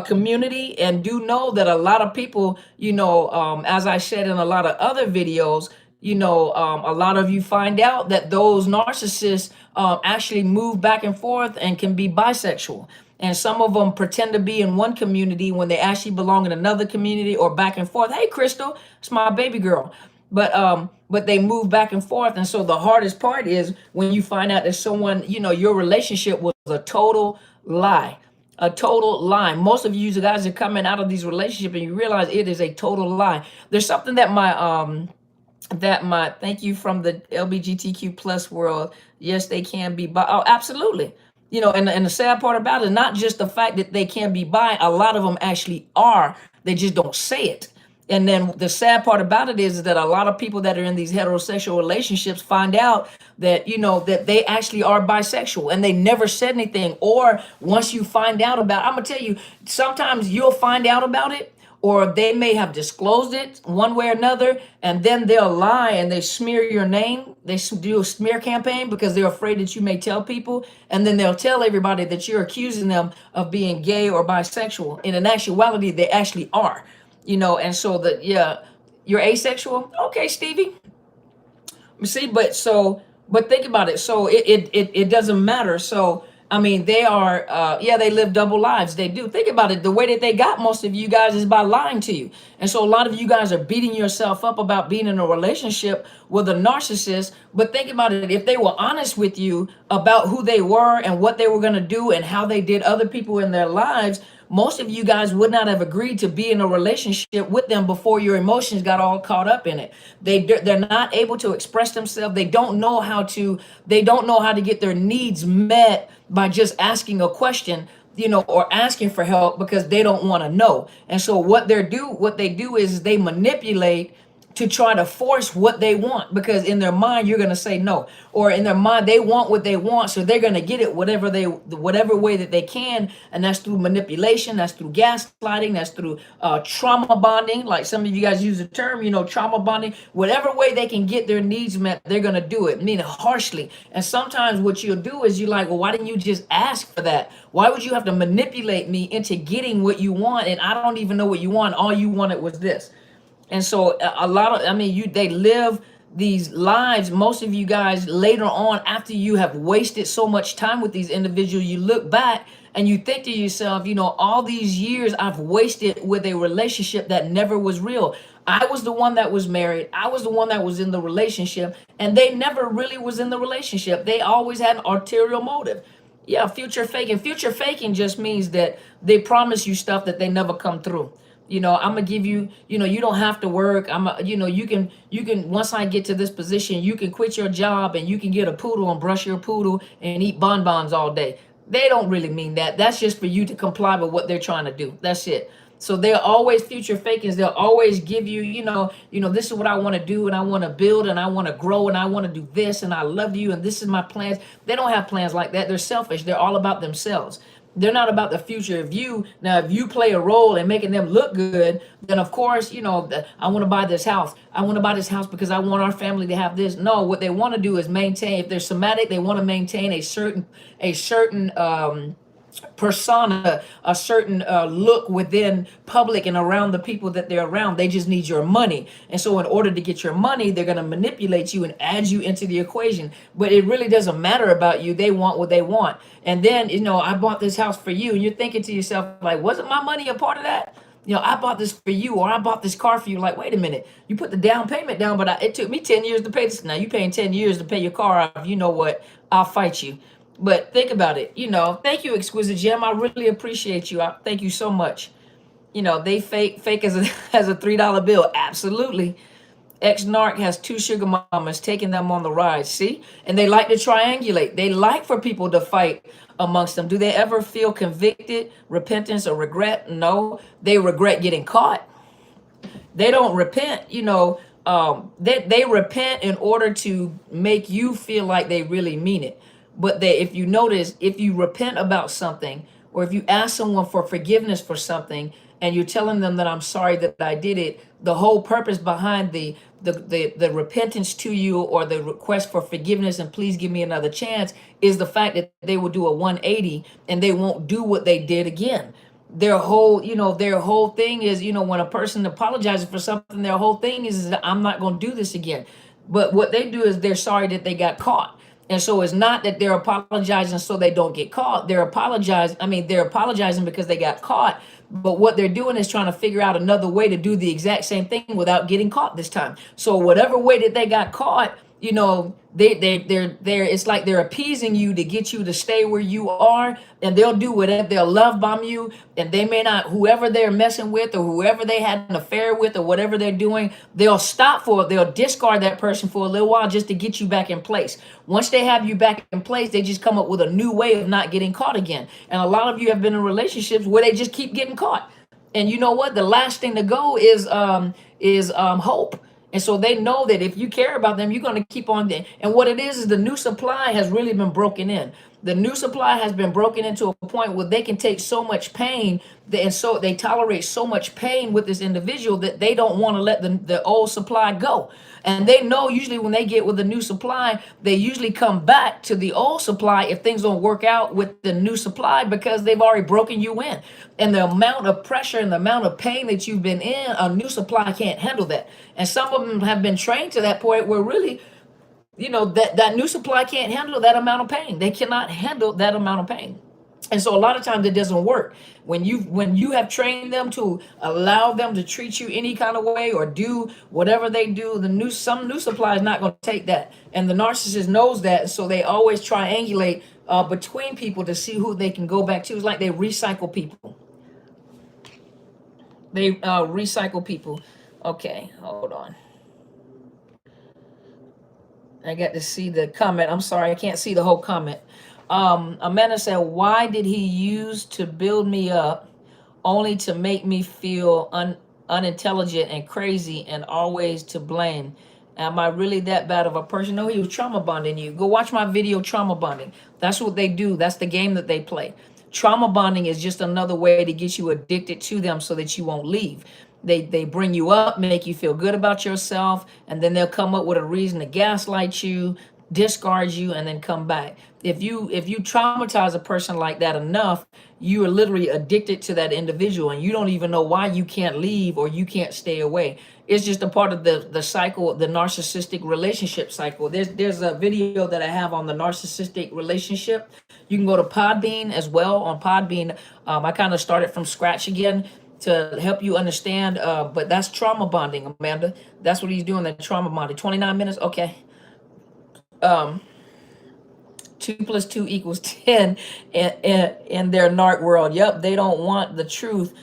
community, and do know that a lot of people, as I said in a lot of other videos, a lot of you find out that those narcissists actually move back and forth and can be bisexual. And some of them pretend to be in one community when they actually belong in another community, or back and forth. Hey, Crystal, it's my baby girl. But they move back and forth. And so the hardest part is when you find out that someone, your relationship was a total lie. A total lie. Most of you guys are coming out of these relationships and you realize it is a total lie. There's something that my thank you from the LGBTQ plus world. Yes, they can be bi. Oh, absolutely. And the sad part about it, not just the fact that they can be bi, a lot of them actually are. They just don't say it. And then the sad part about it is that a lot of people that are in these heterosexual relationships find out that, that they actually are bisexual and they never said anything. Or once you find out about it, I'm going to tell you, sometimes you'll find out about it, or they may have disclosed it one way or another, and then they'll lie and they smear your name. They do a smear campaign because they're afraid that you may tell people, and then they'll tell everybody that you're accusing them of being gay or bisexual. And in actuality, they actually are. And so you're asexual. Okay, Stevie. See, but think about it. So it doesn't matter. So I mean, they are, they live double lives. They do. Think about it. The way that they got most of you guys is by lying to you. And so a lot of you guys are beating yourself up about being in a relationship with a narcissist. But think about it. If they were honest with you about who they were and what they were going to do and how they did other people in their lives, most of you guys would not have agreed to be in a relationship with them before your emotions got all caught up in it. They're not able to express themselves. They don't know how to get their needs met by just asking a question, or asking for help, because they don't want to know. And so what they do is they manipulate to try to force what they want, because in their mind you're going to say no, or in their mind they want what they want, so they're going to get it whatever way that they can. And that's through manipulation, that's through gaslighting, that's through trauma bonding, like some of you guys use the term, trauma bonding. Whatever way they can get their needs met, they're going to do it, meaning harshly. And sometimes what you'll do is you're like, well, why didn't you just ask for that? Why would you have to manipulate me into getting what you want, and I don't even know what you want, all you wanted was this? And so a lot of, they live these lives. Most of you guys later on, after you have wasted so much time with these individuals, you look back and you think to yourself, all these years I've wasted with a relationship that never was real. I was the one that was married. I was the one that was in the relationship, and they never really was in the relationship. They always had an ulterior motive. Yeah, future faking. Future faking just means that they promise you stuff that they never come through. I'm gonna give you, you don't have to work. You can once I get to this position, you can quit your job and you can get a poodle and brush your poodle and eat bonbons all day. They don't really mean that. That's just for you to comply with what they're trying to do. That's it. So they're always future fakings. They'll always give you, this is what I want to do, and I want to build, and I want to grow, and I want to do this, and I love you, and this is my plans. They don't have plans like that. They're selfish. They're all about themselves. They're not about the future of you. Now, if you play a role in making them look good, then of course, I want to buy this house. I want to buy this house because I want our family to have this. No, what they want to do is maintain. If they're somatic, they want to maintain a certain persona, a certain look within public and around the people that they're around. They just need your money. And so in order to get your money, they're going to manipulate you and add you into the equation. But it really doesn't matter about you. They want what they want. And then, I bought this house for you. And you're thinking to yourself, like, wasn't my money a part of that? I bought this for you, or I bought this car for you. Like, wait a minute, you put the down payment down, but it took me 10 years to pay this. Now you paying 10 years to pay your car off. You know what? I'll fight you. But think about it, thank you, Exquisite Gem. I really appreciate you. Thank you so much. They fake as as a $3 bill. Absolutely. Ex-narc has 2 sugar mamas taking them on the ride. See? And they like to triangulate. They like for people to fight amongst them. Do they ever feel convicted, repentance, or regret? No. They regret getting caught. They don't repent, they repent in order to make you feel like they really mean it. But if you notice, if you repent about something, or if you ask someone for forgiveness for something, and you're telling them that I'm sorry that I did it, the whole purpose behind the repentance to you, or the request for forgiveness and please give me another chance, is the fact that they will do a 180 and they won't do what they did again. Their whole thing is, when a person apologizes for something, their whole thing is that I'm not going to do this again. But what they do is they're sorry that they got caught. And so it's not that they're apologizing so they don't get caught. They're apologizing because they got caught. But what they're doing is trying to figure out another way to do the exact same thing without getting caught this time. So whatever way that they got caught, they're it's like they're appeasing you to get you to stay where you are, and they'll do whatever. They'll love bomb you, and they may not, whoever they're messing with or whoever they had an affair with or whatever they're doing, they'll discard that person for a little while just to get you back in place. Once they have you back in place, they just come up with a new way of not getting caught again. And a lot of you have been in relationships where they just keep getting caught. And you know what? The last thing to go is hope. And so they know that if you care about them, you're going to keep on. And what it is the new supply has really been broken in. The new supply has been broken into a point where they can take so much pain, and so they tolerate so much pain with this individual that they don't want to let the old supply go. And they know usually when they get with the new supply, they usually come back to the old supply if things don't work out with the new supply, because they've already broken you in. And the amount of pressure and the amount of pain that you've been in, a new supply can't handle that. And some of them have been trained to that point where really, that new supply can't handle that amount of pain. They cannot handle that amount of pain. And so a lot of times it doesn't work. When you have trained them to allow them to treat you any kind of way or do whatever they do, some new supply is not going to take that. And the narcissist knows that, so they always triangulate between people to see who they can go back to. It's like they recycle people. They recycle people. Okay, hold on. I got to see the comment. I'm sorry, I can't see the whole comment. Amanda said, why did he use to build me up only to make me feel unintelligent and crazy and always to blame. Am I really that bad of a person? No, he was trauma bonding you. Go watch my video, trauma bonding. That's what they do. That's the game that they play. Trauma bonding is just another way to get you addicted to them so that you won't leave. They bring you up, make you feel good about yourself, and then they'll come up with a reason to gaslight you, discard you, and then come back. If you traumatize a person like that enough, you are literally addicted to that individual, and you don't even know why you can't leave or you can't stay away. It's just a part of the cycle, the narcissistic relationship cycle. There's a video that I have on the narcissistic relationship. You can go to Podbean as well. On Podbean, I kind of started from scratch again to help you understand. But that's trauma bonding, Amanda. That's what he's doing. That trauma bonding. 29 minutes. Okay. 2 + 2 = 10 in their narc world. Yep, they don't want the truth.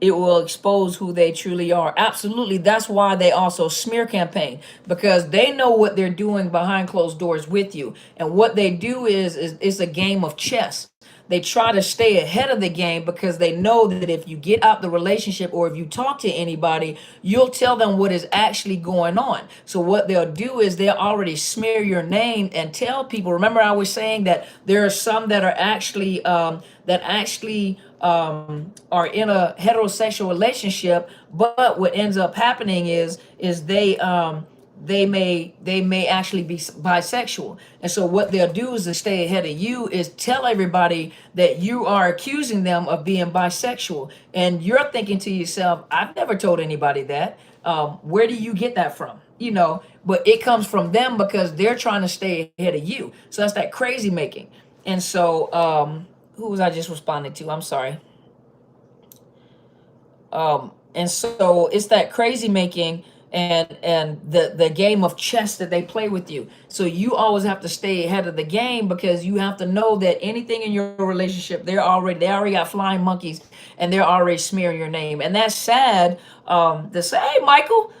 It will expose who they truly are. Absolutely. That's why they also smear campaign, because they know what they're doing behind closed doors with you. And what they do is a game of chess. They try to stay ahead of the game because they know that if you get out the relationship or if you talk to anybody, you'll tell them what is actually going on. So what they'll do is they'll already smear your name and tell people. Remember, I was saying that there are some that are actually are in a heterosexual relationship, but what ends up happening is they may actually be bisexual. And so what they'll do is to stay ahead of you is tell everybody that you are accusing them of being bisexual, and you're thinking to yourself, I've never told anybody that. Where do you get that from? But it comes from them because they're trying to stay ahead of you. So that's that crazy making. And so who was I just responding to? I'm sorry. And so it's that crazy making and the game of chess that they play with you. So you always have to stay ahead of the game, because you have to know that anything in your relationship, they already got flying monkeys, and they're already smearing your name. And that's sad. To say, hey, Michael,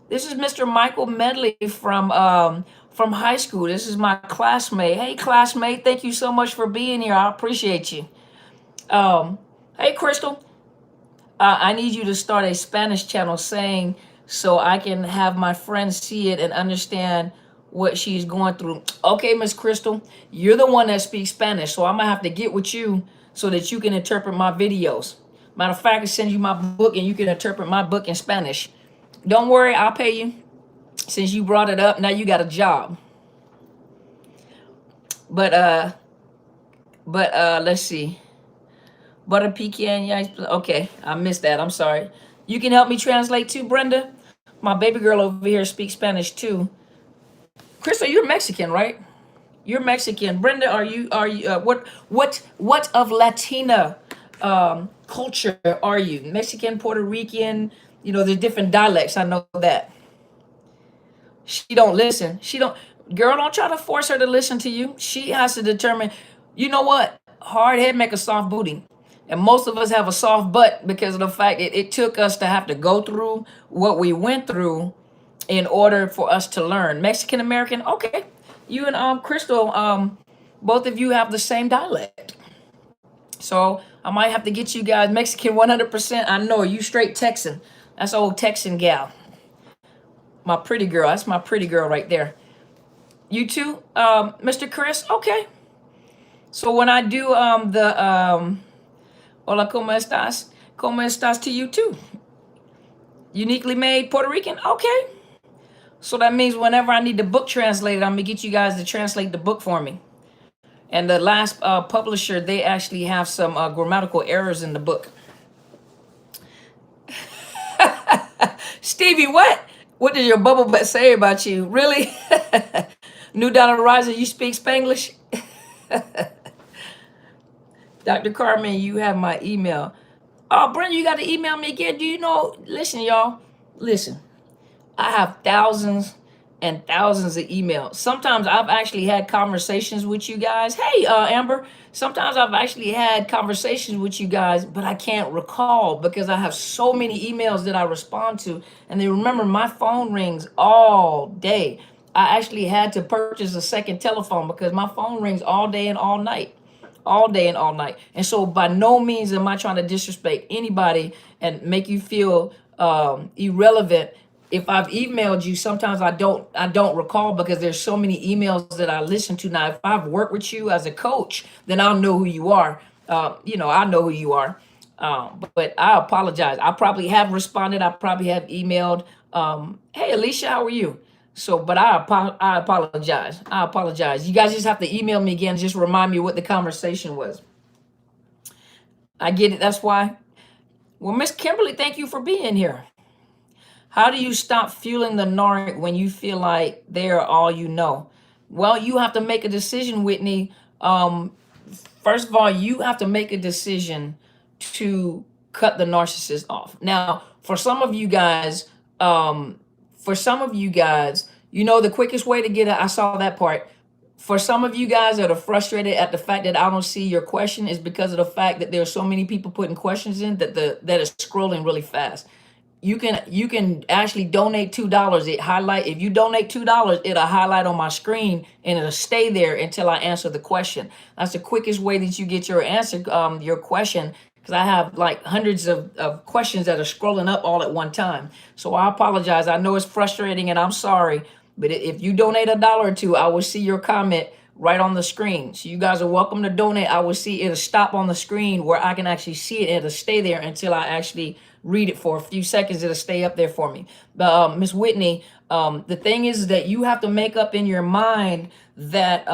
this is Mr. Michael Medley from high school. This is my classmate. Hey, classmate, thank you so much for being here. I appreciate you. Hey, Crystal, I need you to start a Spanish channel saying so I can have my friends see it and understand what she's going through. Okay, Miss Crystal, you're the one that speaks Spanish, so I'm gonna have to get with you so that you can interpret my videos. Matter of fact, I send you my book and you can interpret my book in Spanish. Don't worry, I'll pay you. Since you brought it up, now you got a job. But let's see. Butter pecan, yeah. Okay, I missed that. I'm sorry. You can help me translate too, Brenda. My baby girl over here speaks Spanish too. Crystal, you're Mexican, right? You're Mexican. Brenda, are you what of Latina culture are you? Mexican, Puerto Rican? There's different dialects. I know that. She don't listen. Girl, don't try to force her to listen to you. She has to determine. You know what? Hard head make a soft booty. And most of us have a soft butt because of the fact that it took us to have to go through what we went through in order for us to learn. Mexican American, okay. You and Crystal, both of you have the same dialect. So I might have to get you guys Mexican 100%. I know you straight Texan. That's old Texan gal. My pretty girl. That's my pretty girl right there. You too, Mr. Chris? Okay. So when I do hola, ¿cómo estás? ¿Cómo estás to you too? Uniquely made Puerto Rican? Okay. So that means whenever I need the book translated, I'm going to get you guys to translate the book for me. And the last publisher, they actually have some grammatical errors in the book. Stevie, what? What does your bubble butt say about you? Really? New Dollar Riser, you speak Spanglish? Dr. Carmen, you have my email. Oh, Brenda, you got to email me again. Do you know? Listen, y'all. Listen. I have thousands and thousands of emails. Sometimes I've actually had conversations with you guys. Hey, Amber. Sometimes I've actually had conversations with you guys, but I can't recall because I have so many emails that I respond to. And then remember, my phone rings all day. I actually had to purchase a second telephone because my phone rings all day and all night. All day and all night. And so by no means am I trying to disrespect anybody and make you feel irrelevant. If I've emailed you, sometimes I don't recall because there's so many emails that I listen to. Now, if I've worked with you as a coach, then I'll know who you are. I know who you are. But I apologize. I probably have responded. I probably have emailed. Hey, Alicia, how are you? So, but I apologize. I apologize. You guys just have to email me again. Just remind me what the conversation was. I get it. That's why. Well, Miss Kimberly, thank you for being here. How do you stop fueling the narc when you feel like they're all you know? Well, you have to make a decision, Whitney. Um, First of all, you have to make a decision to cut the narcissist off. Now, for some of you guys, the quickest way to get it, I saw that part. For some of you guys that are frustrated at the fact that I don't see your question is because of the fact that there are so many people putting questions in that is scrolling really fast. You can actually donate $2. If you donate $2, it'll highlight on my screen and it'll stay there until I answer the question. That's the quickest way that you get your answer, your question, because I have like hundreds of questions that are scrolling up all at one time. So I apologize. I know it's frustrating and I'm sorry, but if you donate $1 or two, I will see your comment right on the screen. So you guys are welcome to donate. I will see it'll stop on the screen where I can actually see it and it'll stay there until I actually read it for a few seconds. It'll stay up there for me. But Miss Whitney, the thing is that you have to make up in your mind that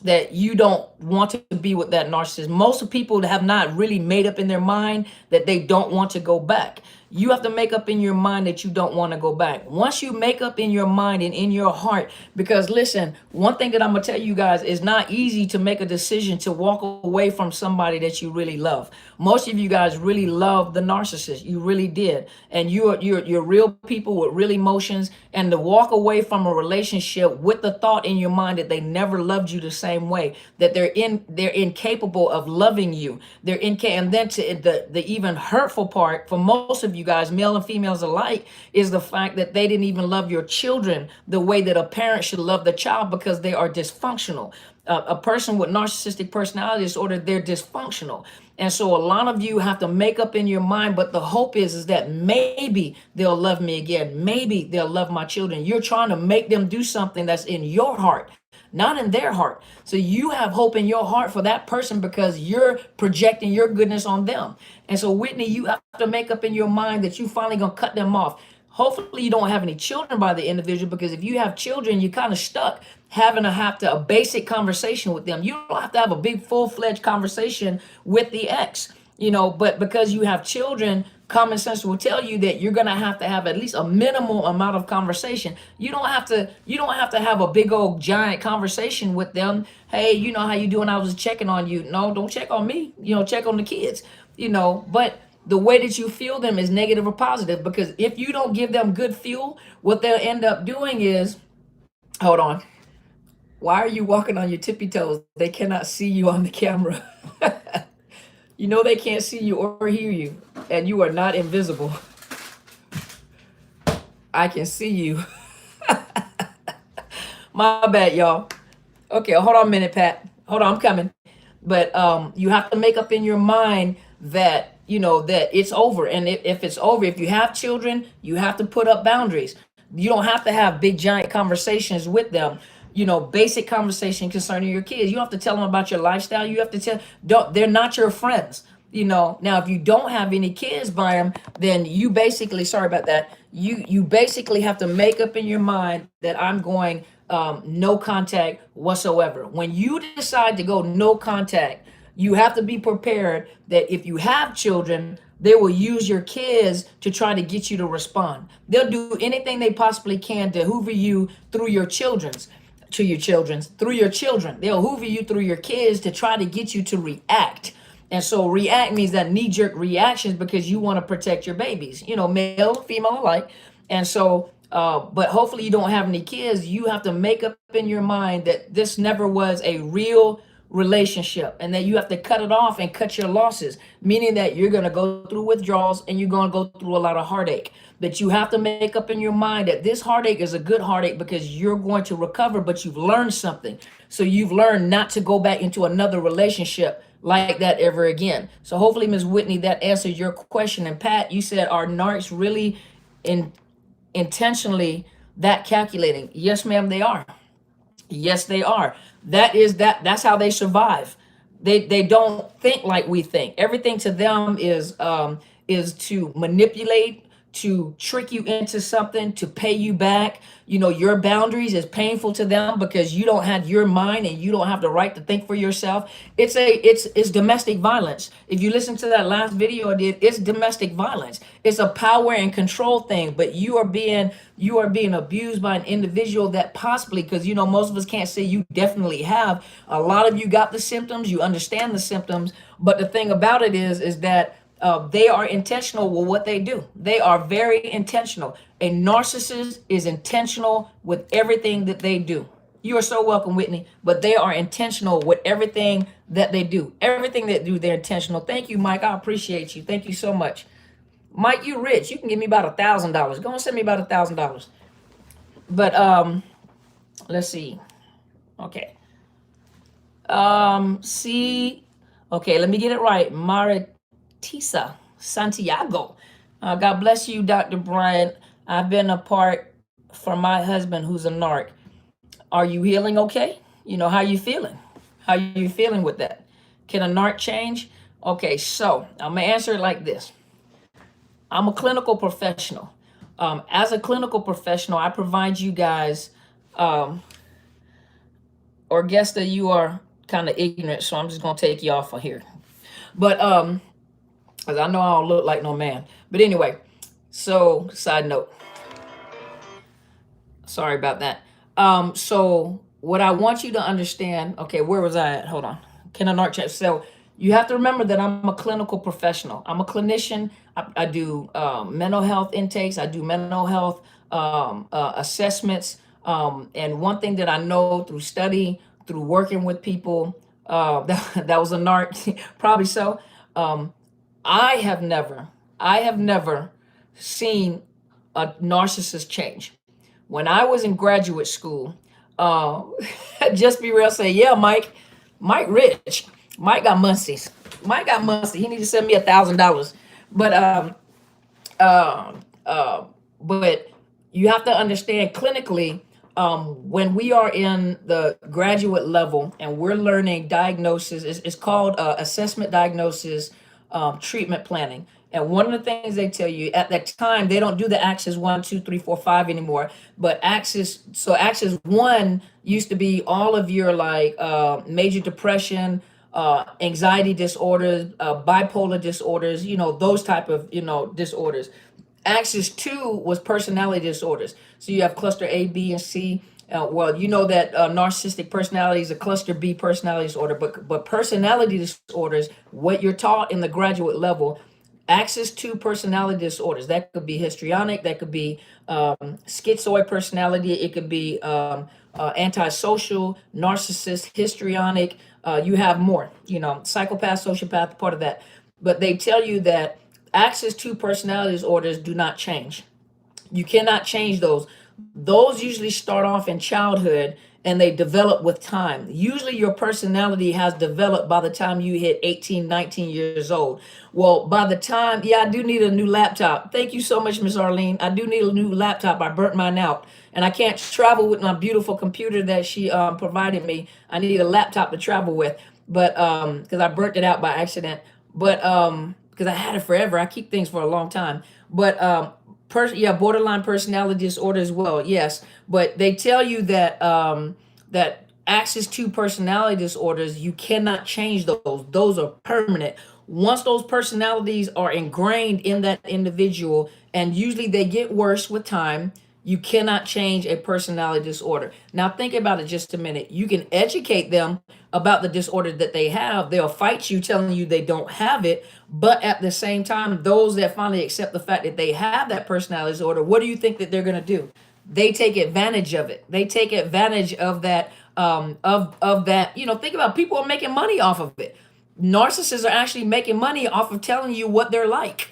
that you don't want to be with that narcissist. Most of people have not really made up in their mind that they don't want to go back. You have to make up in your mind that you don't want to go back. Once you make up in your mind and in your heart, because listen, one thing that I'm going to tell you guys is not easy to make a decision to walk away from somebody that you really love. Most of you guys really love the narcissist. You really did. And you're real people with real emotions, and to walk away from a relationship with the thought in your mind that they never loved you the same way, that they're incapable of loving you. And then to the even hurtful part for most of you guys, male and females alike, is the fact that they didn't even love your children the way that a parent should love the child because they are dysfunctional. A person with narcissistic personality disorder, they're dysfunctional. And so a lot of you have to make up in your mind, but the hope is that maybe they'll love me again. Maybe they'll love my children. You're trying to make them do something that's in your heart, not in their heart. So you have hope in your heart for that person because you're projecting your goodness on them. And so, Whitney, you have to make up in your mind that you finally gonna cut them off. Hopefully you don't have any children by the individual, because if you have children, you're kind of stuck having to have a basic conversation with them. You don't have to have a big full-fledged conversation with the ex, but because you have children, common sense will tell you that you're gonna have to have at least a minimal amount of conversation. You don't have to have a big old giant conversation with them. Hey, how you doing? I was checking on you. No, don't check on me. Check on the kids. But the way that you fuel them is negative or positive, because if you don't give them good fuel, what they'll end up doing is, hold on. Why are you walking on your tippy toes? They cannot see you on the camera. They can't see you or hear you, and you are not invisible. I can see you. My bad, y'all. Okay, hold on a minute, Pat. Hold on, I'm coming. But you have to make up in your mind that that it's over. And if it's over, if you have children, you have to put up boundaries. You don't have to have big giant conversations with them. Basic conversation concerning your kids. You don't have to tell them about your lifestyle. You have to they're not your friends. Now if you don't have any kids by them, then you basically, sorry about that, you basically have to make up in your mind that I'm going no contact whatsoever. When you decide to go no contact, you have to be prepared that if you have children, they will use your kids to try to get you to respond. They'll do anything they possibly can to hoover you through your children's. Through your children. They'll hoover you through your kids to try to get you to react. And so react means that knee-jerk reactions because you want to protect your babies, male, female alike. And so, but hopefully you don't have any kids. You have to make up in your mind that this never was a real relationship, and that you have to cut it off and cut your losses, meaning that you're going to go through withdrawals and you're going to go through a lot of heartache. But you have to make up in your mind that this heartache is a good heartache because you're going to recover, but you've learned something. So you've learned not to go back into another relationship like that ever again. So hopefully, Ms. Whitney, that answers your question. And Pat, you said, are narcs really in intentionally that calculating? Yes, ma'am, they are. Yes, they are. That's how they survive. They don't think like we think. Everything to them is to manipulate, to trick you into something, to pay you back. You know, your boundaries is painful to them because you don't have your mind and you don't have the right to think for yourself. It's domestic violence. If you listen to that last video I did, it's domestic violence. It's a power and control thing, but you are being abused by an individual that possibly, because most of us can't say you definitely have. A lot of you got the symptoms, you understand the symptoms, but the thing about it is that they are intentional with what they do. They are very intentional. A narcissist is intentional with everything that they do. You are so welcome, Whitney. But they are intentional with everything that they do. Everything that they do, they're intentional. Thank you, Mike. I appreciate you. Thank you so much. Mike, you rich. You can give me about $1,000. Go and send me about $1,000. But let's see. Okay. See. Okay, let me get it right. Tisa Santiago. God bless you, Dr. Bryant. I've been apart from my husband who's a narc. Are you healing okay? How you feeling? How you feeling with that? Can a narc change? Okay, so I'm going to answer it like this. I'm a clinical professional. As a clinical professional, I provide you guys, or guess that you are kind of ignorant, so I'm just going to take you off of here. But because I know I don't look like no man. But anyway, so side note. Sorry about that. So what I want you to understand, okay, where was I at? Hold on. Can a narc change? So you have to remember that I'm a clinical professional. I'm a clinician. I do mental health intakes. I do mental health assessments. And one thing that I know through study, through working with people, that was a narc, probably so. I have never seen a narcissist change. When I was in graduate school, just be real, say, yeah, Mike rich. Mike got muncies. He need to send me $1,000. But you have to understand clinically, when we are in the graduate level and we're learning diagnosis, it's called assessment, diagnosis, treatment planning. And one of the things they tell you at that time, they don't do the axis 1, 2, 3, 4, 5 anymore. But axis 1 used to be all of your major depression, anxiety disorders, bipolar disorders, those type of, disorders. Axis 2 was personality disorders. So you have cluster A, B, and C. Well, you know that narcissistic personality is a cluster B personality disorder, but personality disorders, what you're taught in the graduate level, Axis 2 personality disorders, that could be histrionic, that could be schizoid personality, it could be antisocial, narcissist, histrionic, you have more, psychopath, sociopath, part of that. But they tell you that Axis 2 personality disorders do not change. You cannot change those. Those usually start off in childhood and they develop with time. Usually your personality has developed by the time you hit 18, 19 years old. Well, by the time, I do need a new laptop. Thank you so much, Miss Arlene. I do need a new laptop. I burnt mine out and I can't travel with my beautiful computer that she provided me. I need a laptop to travel with, but because I burnt it out by accident. But because I had it forever. I keep things for a long time. But borderline personality disorder as well. Yes, but they tell you that that Axis 2 personality disorders, you cannot change those. Those are permanent. Once those personalities are ingrained in that individual, and usually they get worse with time, you cannot change a personality disorder. Now think about it just a minute. You can educate them about the disorder that they have. They'll fight you telling you they don't have it. But at the same time, those that finally accept the fact that they have that personality disorder, what do you think that they're going to do? They take advantage of it. They take advantage of that of that. Think about, people are making money off of it. Narcissists are actually making money off of telling you what they're like.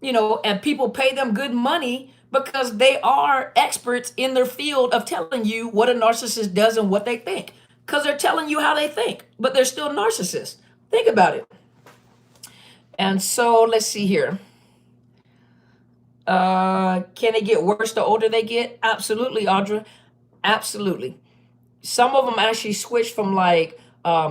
And people pay them good money because they are experts in their field of telling you what a narcissist does and what they think. Because they're telling you how they think, but they're still narcissists. Think about it. And so let's see here. Can it get worse the older they get? Absolutely, Audra. Absolutely. Some of them actually switch from like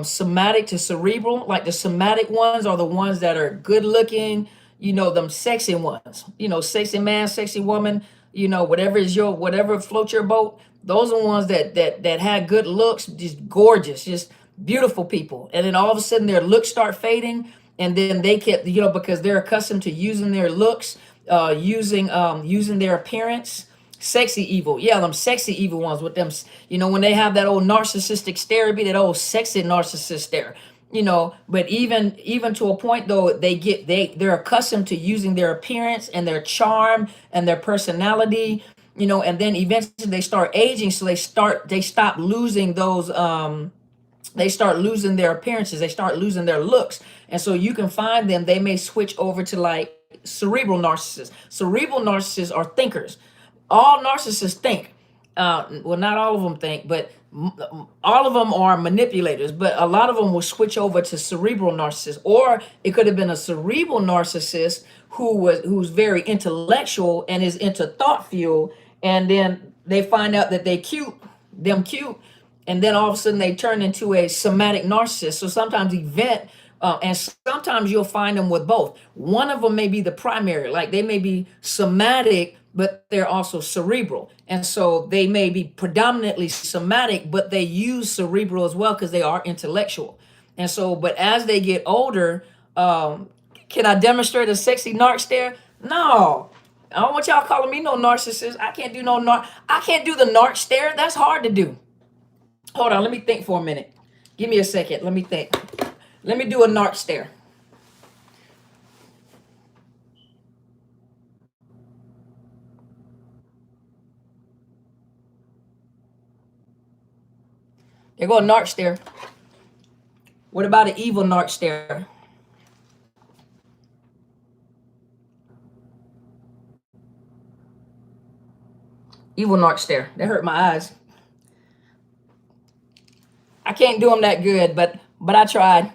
somatic to cerebral. Like the somatic ones are the ones that are good looking, them sexy ones, sexy man, sexy woman, whatever floats your boat. Those are the ones that had good looks, just gorgeous, just beautiful people. And then all of a sudden their looks start fading. And then they kept, because they're accustomed to using their looks, using their appearance. Sexy evil. Yeah, them sexy evil ones with them, when they have that old narcissistic stare, be that old sexy narcissist stare. But even to a point though, they're accustomed to using their appearance and their charm and their personality, and then eventually they start aging, so they stop losing those they start losing their appearances, they start losing their looks. And so you can find them, they may switch over to like cerebral narcissists. Cerebral narcissists are thinkers. All narcissists think. Well, not all of them think, but all of them are manipulators. But a lot of them will switch over to cerebral narcissists, or it could have been a cerebral narcissist who's very intellectual and is into thought fuel, and then they find out that cute, and then all of a sudden they turn into a somatic narcissist. So sometimes and sometimes you'll find them with both. One of them may be the primary, like they may be somatic, but they're also cerebral. And so they may be predominantly somatic, but they use cerebral as well because they are intellectual. And so, but as they get older, can I demonstrate a sexy narc stare? No. I don't want y'all calling me no narcissist. I can't do I can't do the narc stare. That's hard to do. Hold on, let me think for a minute. Give me a second. Let me think. Let me do a narc stare. There go a narc stare. What about an evil narc stare? Evil narc stare. That hurt my eyes. I can't do them that good, but I tried.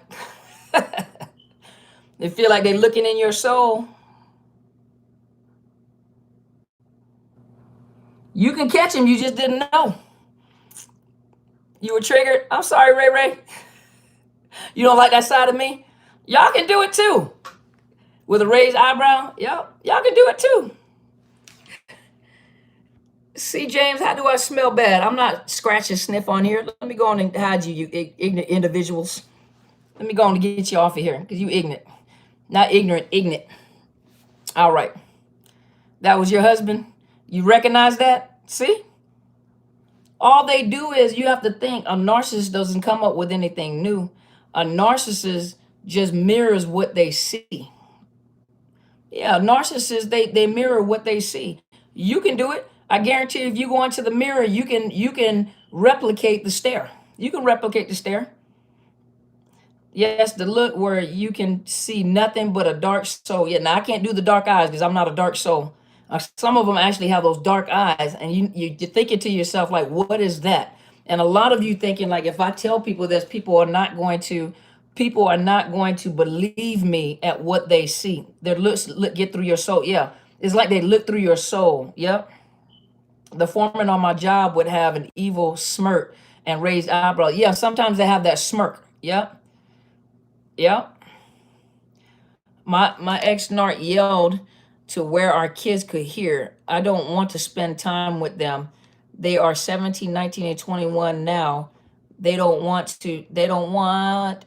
They feel like they're looking in your soul. You can catch them, you just didn't know. You were triggered. I'm sorry, Ray Ray. You don't like that side of me? Y'all can do it too. With a raised eyebrow, y'all can do it too. See, James, how do I smell bad? I'm not scratch and sniff on here. Let me go on and hide you, you ignorant individuals. Let me go on and get you off of here because you ignorant. Not ignorant, ignorant. All right. That was your husband? You recognize that? See? All they do is, you have to think, a narcissist doesn't come up with anything new. A narcissist just mirrors what they see. Yeah, narcissists, they mirror what they see. You can do it. I guarantee if you go into the mirror, you can replicate the stare. You can replicate the stare. Yes, the look where you can see nothing but a dark soul. Yeah, now I can't do the dark eyes because I'm not a dark soul. Some of them actually have those dark eyes, and you're thinking to yourself, like, what is that? And a lot of you thinking, like, if I tell people this, people are not going to believe me at what they see. Their looks get through your soul. Yeah, it's like they look through your soul. Yep. The foreman on my job would have an evil smirk and raised eyebrow. Yeah, sometimes they have that smirk. Yep. Yep. My ex-narc yelled to where our kids could hear. I don't want to spend time with them. They are 17, 19, and 21 now. They don't want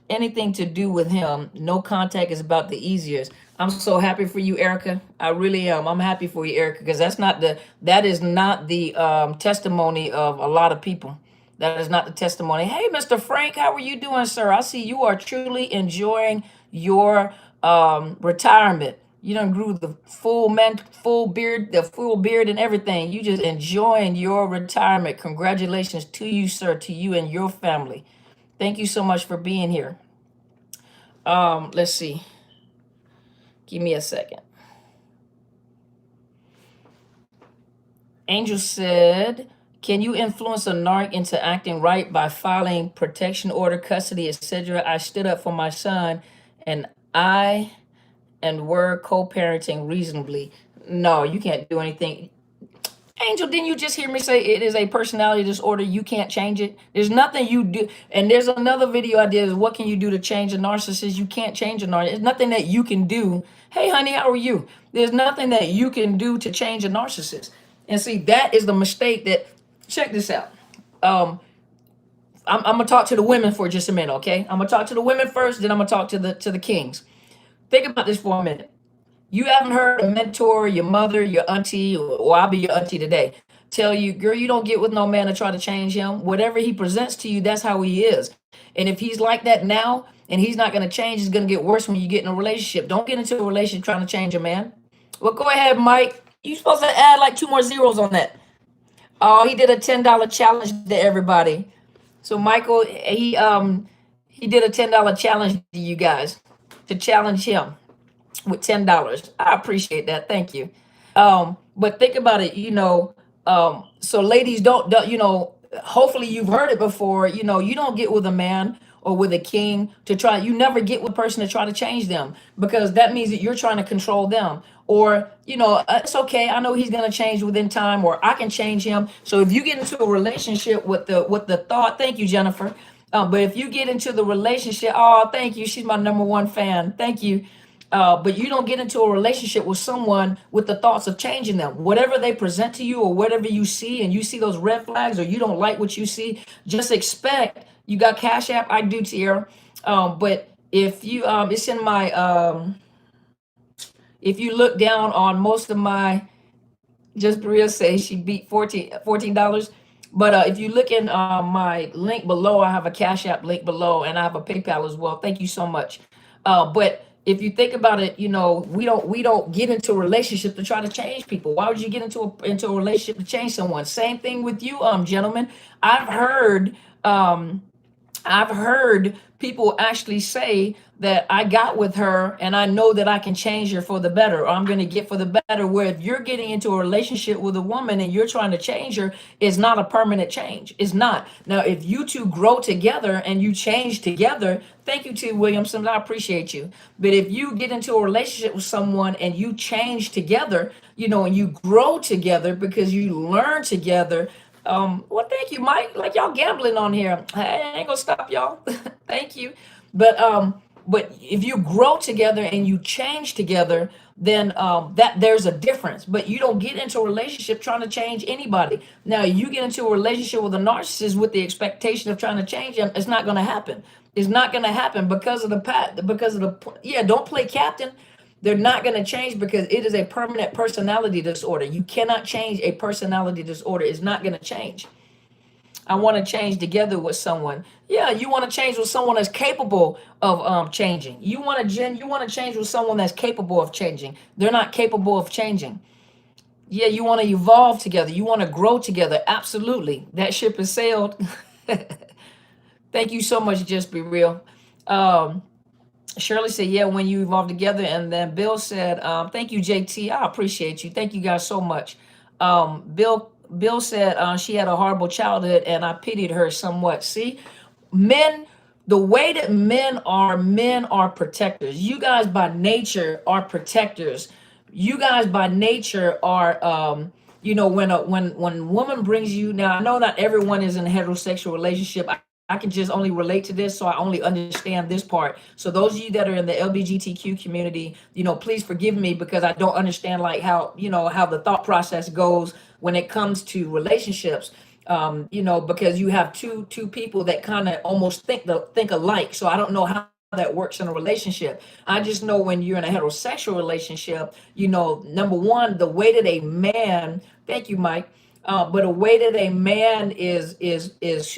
anything to do with him. No contact is about the easiest. I'm so happy for you, Erica. I really am. I'm happy for you, Erica, because that is not the testimony of a lot of people. That is not the testimony. Hey, Mr. Frank, how are you doing, sir? I see you are truly enjoying your retirement. You done grew the full man, full beard, the full beard and everything. You just enjoying your retirement. Congratulations to you, sir, to you and your family. Thank you so much for being here. Let's see. Give me a second. Angel said, can you influence a narc into acting right by filing protection order, custody, etc.? I stood up for my son and I and were co-parenting reasonably. No, you can't do anything. Angel, didn't you just hear me say it is a personality disorder? You can't change it. There's nothing you do. And there's another video I did is what can you do to change a narcissist? You can't change a narcissist. There's nothing that you can do. Hey, honey, how are you? There's nothing that you can do to change a narcissist. And see, that is the mistake that, check this out. I'm gonna talk to the women for just a minute, okay? I'm gonna talk to the women first, then I'm gonna talk to the kings. Think about this for a minute. You haven't heard a mentor, your mother, your auntie, or I'll be your auntie today, tell you, girl, you don't get with no man to try to change him. Whatever he presents to you, that's how he is. And if he's like that now and he's not going to change, it's going to get worse when you get in a relationship. Don't get into a relationship trying to change a man. Well, go ahead, Mike. You're supposed to add like 2 more zeros on that. Oh, he did a $10 challenge to everybody. So Michael, he did a $10 challenge to you guys to challenge him with $10. I appreciate that. Thank you. But think about it, so ladies don't, hopefully you've heard it before, you don't get with a man or with a king to try, you never get with a person to try to change them because that means that you're trying to control them. Or, it's okay. I know he's going to change within time or I can change him. So if you get into a relationship with the thought, thank you, Jennifer. But if you get into the relationship, oh, thank you. She's my #1 fan. Thank you. But you don't get into a relationship with someone with the thoughts of changing them. Whatever they present to you or whatever you see and you see those red flags or you don't like what you see, just expect. You got Cash App? I do, Tiara. But if you, it's in my, if you look down on most of my, just Bria says she beat $14. But if you look in my link below, I have a Cash App link below and I have a PayPal as well. Thank you so much. But if you think about it, we don't get into a relationship to try to change people. Why would you get into a relationship to change someone? Same thing with you, gentlemen. I've heard people actually say that I got with her and I know that I can change her for the better, or I'm going to get for the better. Where if you're getting into a relationship with a woman and you're trying to change her, it's not a permanent change. It's not. Now, if you two grow together and you change together, thank you to Williamson. I appreciate you. But if you get into a relationship with someone and you change together, and you grow together because you learn together. Well, thank you, Mike. Like y'all gambling on here. I ain't gonna stop y'all. Thank you. But if you grow together and you change together, then that there's a difference. But you don't get into a relationship trying to change anybody. Now you get into a relationship with a narcissist with the expectation of trying to change them. It's not gonna happen. It's not gonna happen because of don't play captain. They're not going to change because it is a permanent personality disorder. You cannot change a personality disorder. It's not going to change. I want to change together with someone. Yeah, you want to change with someone that's capable of changing. You want to change with someone that's capable of changing. They're not capable of changing. Yeah, you want to evolve together. You want to grow together. Absolutely. That ship has sailed. Thank you so much, Just Be Real. Shirley said, yeah, when you evolve together. And then Bill said, thank you, JT. I appreciate you. Thank you guys so much. Bill said she had a horrible childhood and I pitied her somewhat. See, men, the way that men are protectors. You guys by nature are protectors. You guys by nature are, when woman brings you, now I know not everyone is in a heterosexual relationship. I can just only relate to this, so I only understand this part. So those of you that are in the LGBTQ community, please forgive me because I don't understand like how the thought process goes when it comes to relationships. Because you have two people that kind of almost think alike. So I don't know how that works in a relationship. I just know when you're in a heterosexual relationship, number one, the way that a man, thank you, Mike. But a way that a man is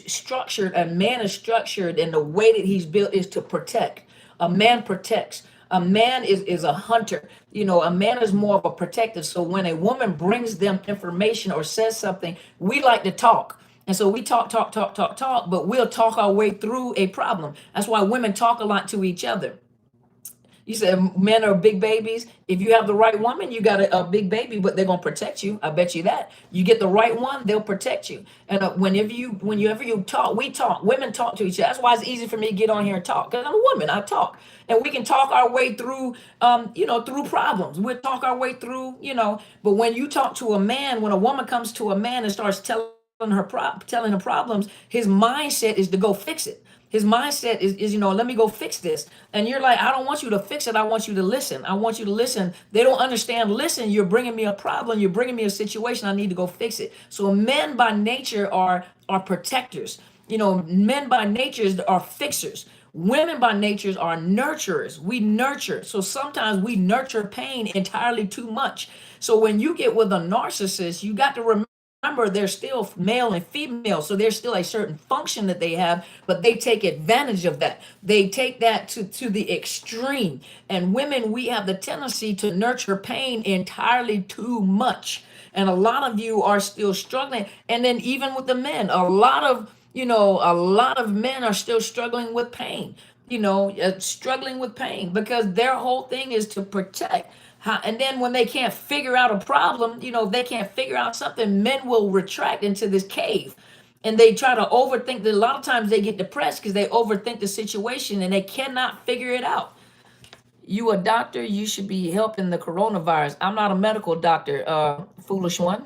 structured, and the way that he's built is to protect. A man protects. A man is a hunter. A man is more of a protective. So when a woman brings them information or says something, we like to talk. And so we talk, talk, talk, talk, talk, but we'll talk our way through a problem. That's why women talk a lot to each other. You said men are big babies. If you have the right woman, you got a big baby, but they're gonna protect you. I bet you that. You get the right one, they'll protect you. And whenever you talk, we talk. Women talk to each other. That's why it's easy for me to get on here and talk. Because I'm a woman, I talk, and we can talk our way through, through problems. We'll talk our way through, But when you talk to a man, when a woman comes to a man and starts telling her problems, his mindset is to go fix it. His mindset is, let me go fix this. And you're like, I don't want you to fix it. I want you to listen. I want you to listen. They don't understand. Listen, you're bringing me a problem. You're bringing me a situation. I need to go fix it. So men by nature are protectors. Men by nature are fixers. Women by nature are nurturers. We nurture. So sometimes we nurture pain entirely too much. So when you get with a narcissist, you got to remember they're still male and female, so there's still a certain function that they have, but they take advantage of that. They take that to the extreme. And women, we have the tendency to nurture pain entirely too much. And a lot of you are still struggling. And then even with the men, a lot of men are still struggling with pain, struggling with pain because their whole thing is to protect. And then when they can't figure out a problem, if they can't figure out something, men will retract into this cave and they try to overthink. A lot of times they get depressed because they overthink the situation and they cannot figure it out. You a doctor, you should be helping the coronavirus. I'm not a medical doctor, foolish one.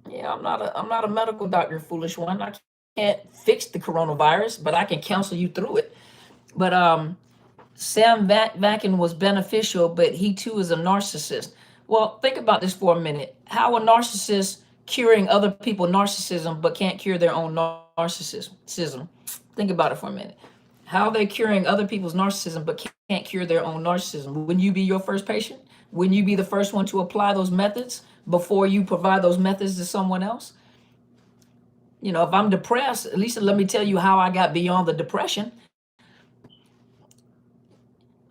Yeah, I'm not a medical doctor, foolish one. I can't fix the coronavirus, but I can counsel you through it. But Sam Vakin was beneficial, but he too is a narcissist. Well, think about this for a minute. How a narcissist curing other people's narcissism, but can't cure their own narcissism. Think about it for a minute. How they curing other people's narcissism, but can't cure their own narcissism. Wouldn't you be your first patient? Wouldn't you be the first one to apply those methods before you provide those methods to someone else? If I'm depressed, at least let me tell you how I got beyond the depression.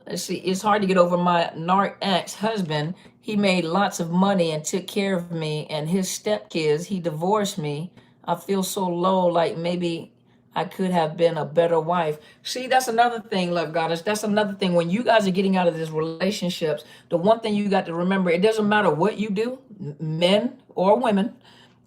Let's see, it's hard to get over my narc ex-husband. He made lots of money and took care of me and his stepkids. He divorced me. I feel so low, like maybe I could have been a better wife. See, that's another thing, Love Goddess. That's another thing. When you guys are getting out of these relationships, the one thing you got to remember, it doesn't matter what you do, men or women,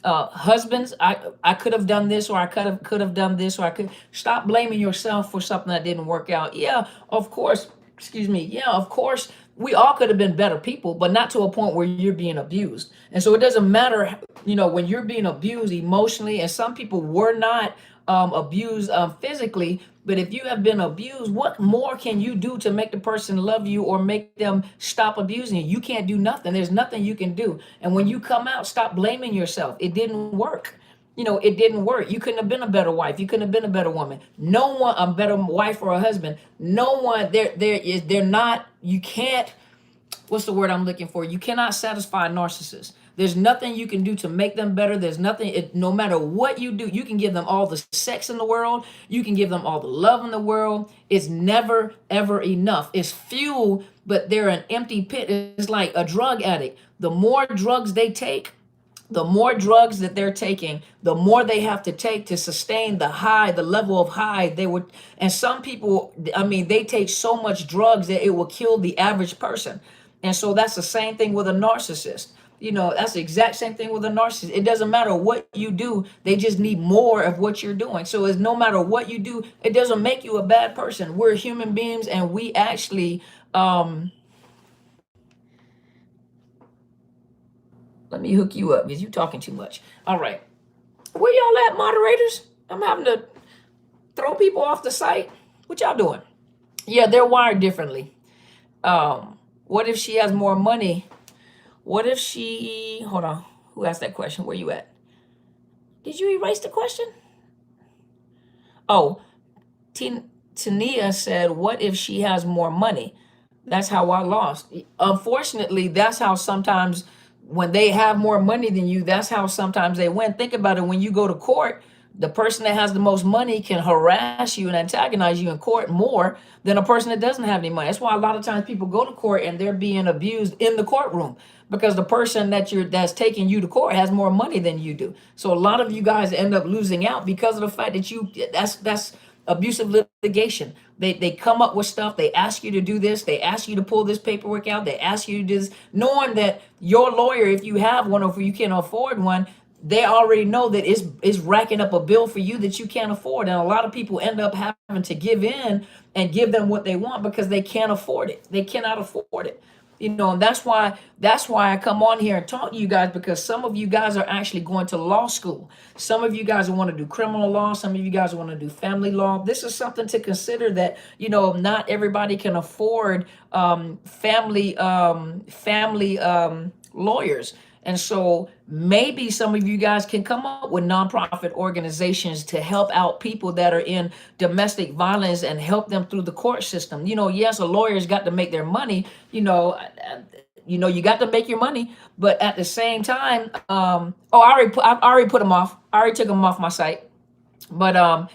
husbands, I could have done this, or I could have done this, or I could. Stop blaming yourself for something that didn't work out. Yeah, of course. Excuse me. Yeah, of course, we all could have been better people, but not to a point where you're being abused. And so it doesn't matter, when you're being abused emotionally, and some people were not abused physically, but if you have been abused, what more can you do to make the person love you or make them stop abusing you? You can't do nothing. There's nothing you can do. And when you come out, stop blaming yourself. It didn't work. It didn't work. You couldn't have been a better wife. You couldn't have been a better woman. No one, a better wife or a husband. No one, they're not, you can't, what's the word I'm looking for? You cannot satisfy a narcissist. There's nothing you can do to make them better. There's nothing, no matter what you do, you can give them all the sex in the world. You can give them all the love in the world. It's never, ever enough. It's fuel, but they're an empty pit. It's like a drug addict. The more drugs they take, the more drugs that they're taking, the more they have to take to sustain the high, the level of high they would. And some people, they take so much drugs that it will kill the average person. And so that's the same thing with a narcissist. That's the exact same thing with a narcissist. It doesn't matter what you do. They just need more of what you're doing. So it's no matter what you do, it doesn't make you a bad person. We're human beings, and we actually, let me hook you up because you're talking too much. All right. Where y'all at, moderators? I'm having to throw people off the site. What y'all doing? Yeah, they're wired differently. What if she has more money? What if she, hold on, who asked that question? Where you at? Did you erase the question? Oh, Tania said, what if she has more money? That's how I lost. Unfortunately, that's how sometimes when they have more money than you, that's how sometimes they win. Think about it. When you go to court, The person that has the most money can harass you and antagonize you in court more than a person that doesn't have any money. That's why a lot of times people go to court and they're being abused in the courtroom, because the person that's taking you to court has more money than you do. So a lot of you guys end up losing out because of the fact that that's abusive litigation. They come up with stuff. They ask you to do this. They ask you to pull this paperwork out. They ask you to do this, knowing that your lawyer, if you have one or if you can afford one, they already know that it's racking up a bill for you that you can't afford. And a lot of people end up having to give in and give them what they want because they can't afford it. They cannot afford it. And that's why I come on here and talk to you guys, because some of you guys are actually going to law school. Some of you guys want to do criminal law. Some of you guys want to do family law. This is something to consider, that not everybody can afford family lawyers. And so maybe some of you guys can come up with nonprofit organizations to help out people that are in domestic violence and help them through the court system. Yes, a lawyer's got to make their money. You got to make your money, but at the same time, I already put them off. I already took them off my site. But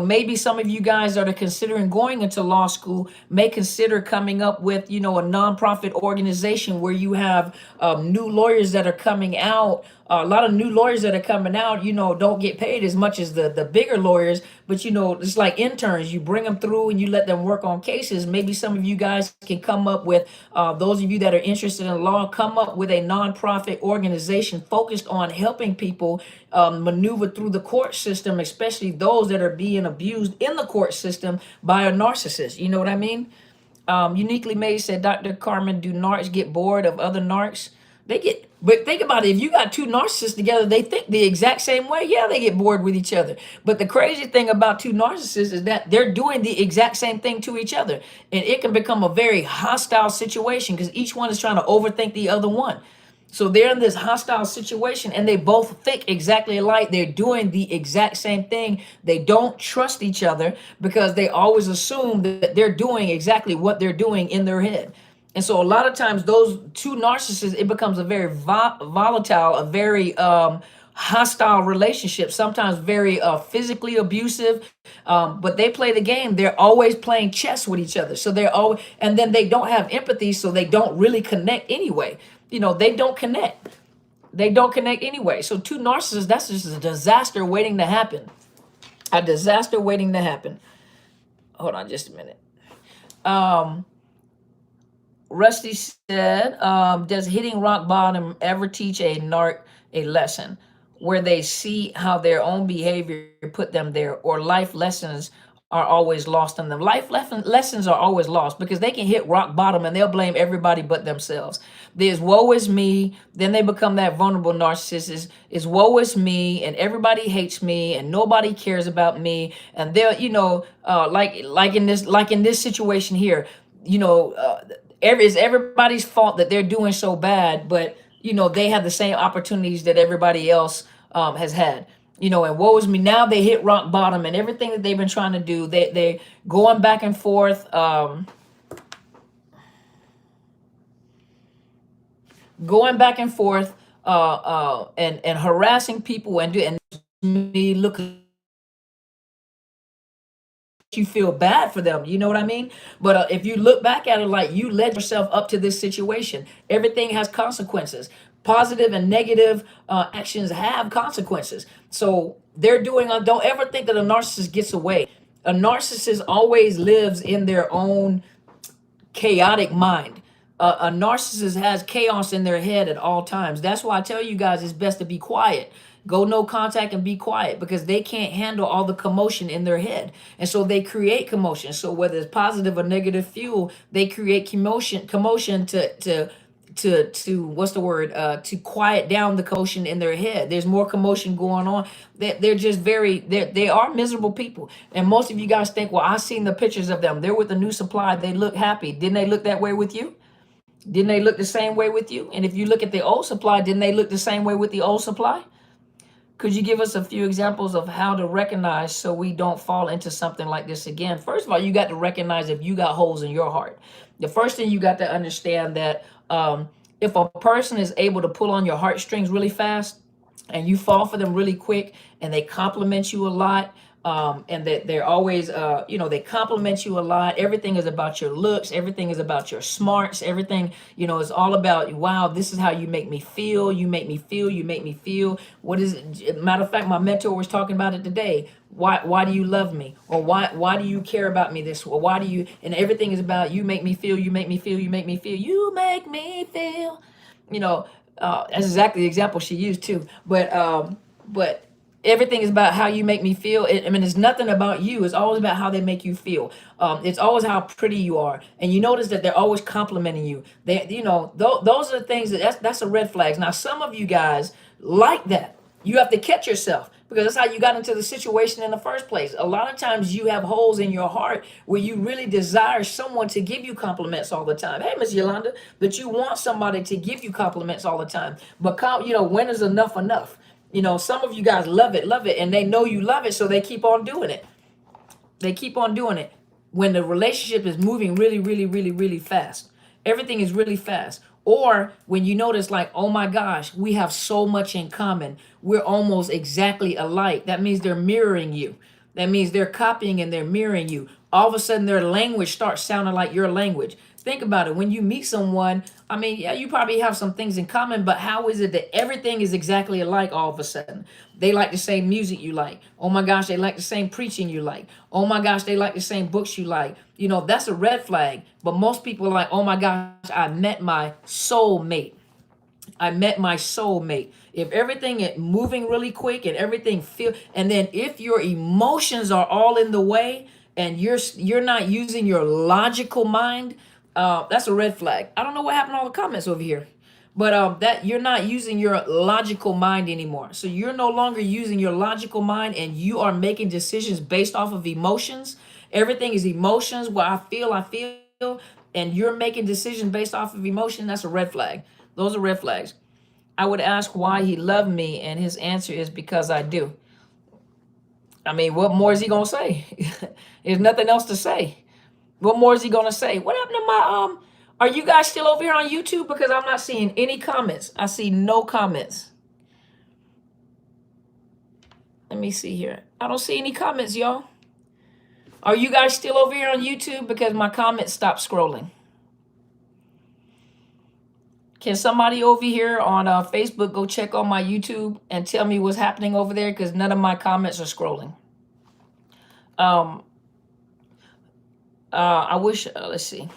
maybe some of you guys that are considering going into law school may consider coming up with a nonprofit organization where you have new lawyers that are coming out. A lot of new lawyers that are coming out, don't get paid as much as the bigger lawyers, but it's like interns. You bring them through and you let them work on cases. Maybe some of you guys can come up with, those of you that are interested in law, come up with a nonprofit organization focused on helping people maneuver through the court system, especially those that are being abused in the court system by a narcissist. You know what I mean? Uniquely Made said, Dr. Carmen, do narcs get bored of other narcs? But think about it. If you got two narcissists together, they think the exact same way. Yeah, they get bored with each other. But the crazy thing about two narcissists is that they're doing the exact same thing to each other. And it can become a very hostile situation because each one is trying to overthink the other one. So they're in this hostile situation and they both think exactly alike. They're doing the exact same thing. They don't trust each other because they always assume that they're doing exactly what they're doing in their head. And so a lot of times those two narcissists, it becomes a very volatile, a very hostile relationship, sometimes very physically abusive, but they play the game. They're always playing chess with each other. So and then they don't have empathy, so they don't really connect anyway. They don't connect. They don't connect anyway. So two narcissists, that's just a disaster waiting to happen. A disaster waiting to happen. Hold on just a minute. Rusty said, does hitting rock bottom ever teach a narc a lesson where they see how their own behavior put them there, or life lessons are always lost on them? Life lessons are always lost because they can hit rock bottom and they'll blame everybody but themselves. There's woe is me. Then they become that vulnerable narcissist. Is woe is me, and everybody hates me, and nobody cares about me. And they'll, like in this situation here, it's everybody's fault that they're doing so bad, but they have the same opportunities that everybody else has had. And woe is me. Now they hit rock bottom, and everything that they've been trying to do, they going back and forth, and harassing people and me look. You feel bad for them, you know what I mean? But if you look back at it, like, you led yourself up to this situation. Everything has consequences. Positive and negative actions have consequences. So they're doing, don't ever think that a narcissist gets away. A narcissist always lives in their own chaotic mind. A narcissist has chaos in their head at all times. That's why I tell you guys it's best to be quiet. Go no contact and be quiet, because they can't handle all the commotion in their head. And so they create commotion. So whether it's positive or negative fuel, they create commotion to what's the word, to quiet down the commotion in their head. There's more commotion going on. They're just they are miserable people. And most of you guys think, well, I've seen the pictures of them. They're with the new supply. They look happy. Didn't they look that way with you? Didn't they look the same way with you? And if you look at the old supply, didn't they look the same way with the old supply? Could you give us a few examples of how to recognize so we don't fall into something like this again? First of all, you got to recognize if you got holes in your heart. The first thing you got to understand that if a person is able to pull on your heartstrings really fast, and you fall for them really quick, and they compliment you a lot, and that they're always they compliment you a lot. Everything is about your looks, everything is about your smarts, everything is all about, wow, this is how you make me feel, you make me feel, you make me feel. What is it? Matter of fact, my mentor was talking about it today. Why do you love me? Or why do you care about me this? Or why do you? And everything is about, you make me feel, you make me feel, you make me feel, you make me feel. you know, that's exactly the example she used too. But everything is about how you make me feel. I mean, it's nothing about you. It's always about how they make you feel. It's always how pretty you are, and you notice that they're always complimenting you. Those are the things that's a red flags. Now, some of you guys like that. You have to catch yourself, because that's how you got into the situation in the first place. A lot of times you have holes in your heart where you really desire someone to give you compliments all the time. Hey, Miss Yolanda, that you want somebody to give you compliments all the time. But when is enough enough? Some of you guys love it, and they know you love it, so they keep on doing it. They keep on doing it when the relationship is moving really, really, really, really fast. Everything is really fast. Or when you notice, like, oh my gosh, we have so much in common. We're almost exactly alike. That means they're mirroring you. That means they're copying and they're mirroring you. All of a sudden, their language starts sounding like your language. Think about it. When you meet someone, I mean, yeah, you probably have some things in common, but how is it that everything is exactly alike all of a sudden? They like the same music you like. Oh my gosh, they like the same preaching you like. Oh my gosh, they like the same books you like. That's a red flag. But most people are like, oh my gosh, I met my soulmate. I met my soulmate. If everything is moving really quick and everything and then if your emotions are all in the way and you're not using your logical mind, that's a red flag. I don't know what happened to all the comments over here, but that you're not using your logical mind anymore. So you're no longer using your logical mind, and you are making decisions based off of emotions. Everything is emotions. What I feel, and you're making decisions based off of emotion. That's a red flag. Those are red flags. I would ask why he loved me, and his answer is because I do. I mean, what more is he gonna say? There's nothing else to say. What more is he gonna say? What happened to my? Are you guys still over here on YouTube? Because I'm not seeing any comments. I see no comments. Let me see here. I don't see any comments, y'all. Are you guys still over here on YouTube? Because my comments stopped scrolling. Can somebody over here on Facebook go check on my YouTube and tell me what's happening over there? Because none of my comments are scrolling. I wish, let's see.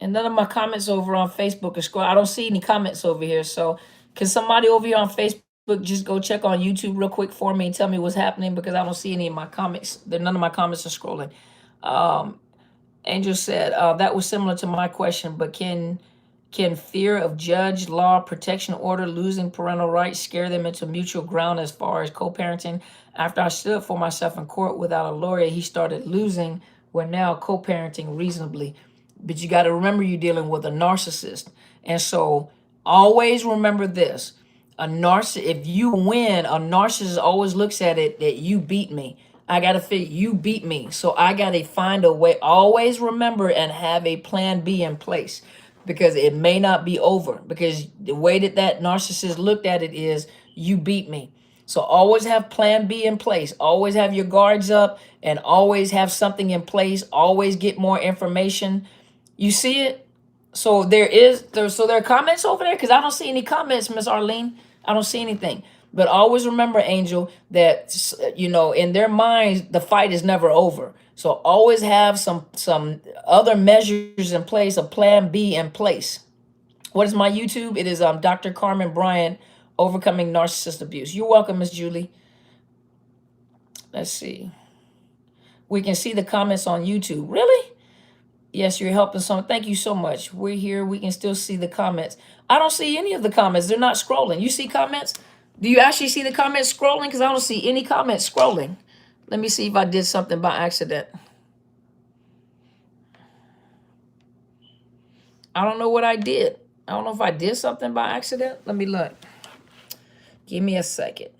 And none of my comments over on Facebook are scrolling. I don't see any comments over here. So can somebody over here on Facebook just go check on YouTube real quick for me and tell me what's happening? Because I don't see any of my comments. None of my comments are scrolling. Angel said, that was similar to my question, but can fear of judge, law, protection order, losing parental rights scare them into mutual ground as far as co-parenting? After I stood for myself in court without a lawyer, he started losing. We're now co-parenting reasonably. But you got to remember, you're dealing with a narcissist. And so always remember this. If you win, a narcissist always looks at it that you beat me. I gotta figure you beat me. So I gotta find a way. Always remember and have a plan B in place, because it may not be over. Because the way that narcissist looked at it is, you beat me. So always have plan B in place. Always have your guards up and always have something in place. Always get more information. You see it? So there are comments over there, because I don't see any comments, Miss Arlene. I don't see anything. But always remember, Angel, that in their minds the fight is never over. So always have some other measures in place, a plan B in place. What is my YouTube? It is Dr. Carmen Bryant, Overcoming Narcissist Abuse. You're welcome, Miss Julie. Let's see. We can see the comments on YouTube. Really? Yes, you're helping some. Thank you so much. We're here. We can still see the comments. I don't see any of the comments. They're not scrolling. You see comments? Do you actually see the comments scrolling? Because I don't see any comments scrolling. Let me see if I did something by accident. I don't know what I did. I don't know if I did something by accident. Let me look. Give me a second.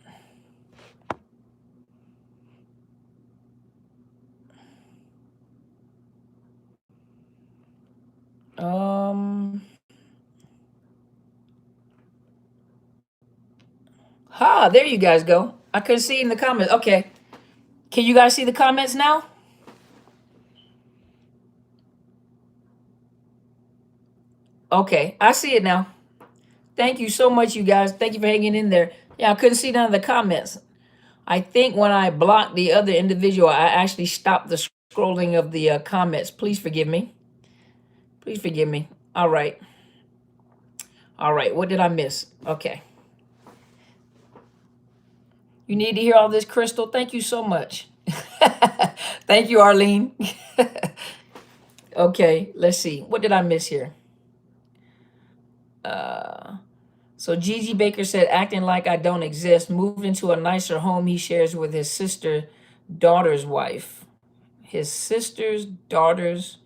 There you guys go. I couldn't see in the comments. Okay. Can you guys see the comments now? Okay, I see it now. Thank you so much, you guys. Thank you for hanging in there. Yeah, I couldn't see none of the comments. I think when I blocked the other individual, I actually stopped the scrolling of the comments. Please forgive me. Please forgive me. All right. All right. What did I miss? Okay. You need to hear all this, Crystal. Thank you so much. Thank you, Arlene. Okay, let's see. What did I miss here? So Gigi Baker said, acting like I don't exist, moved into a nicer home he shares with his sister, daughter's wife. His sister's daughter's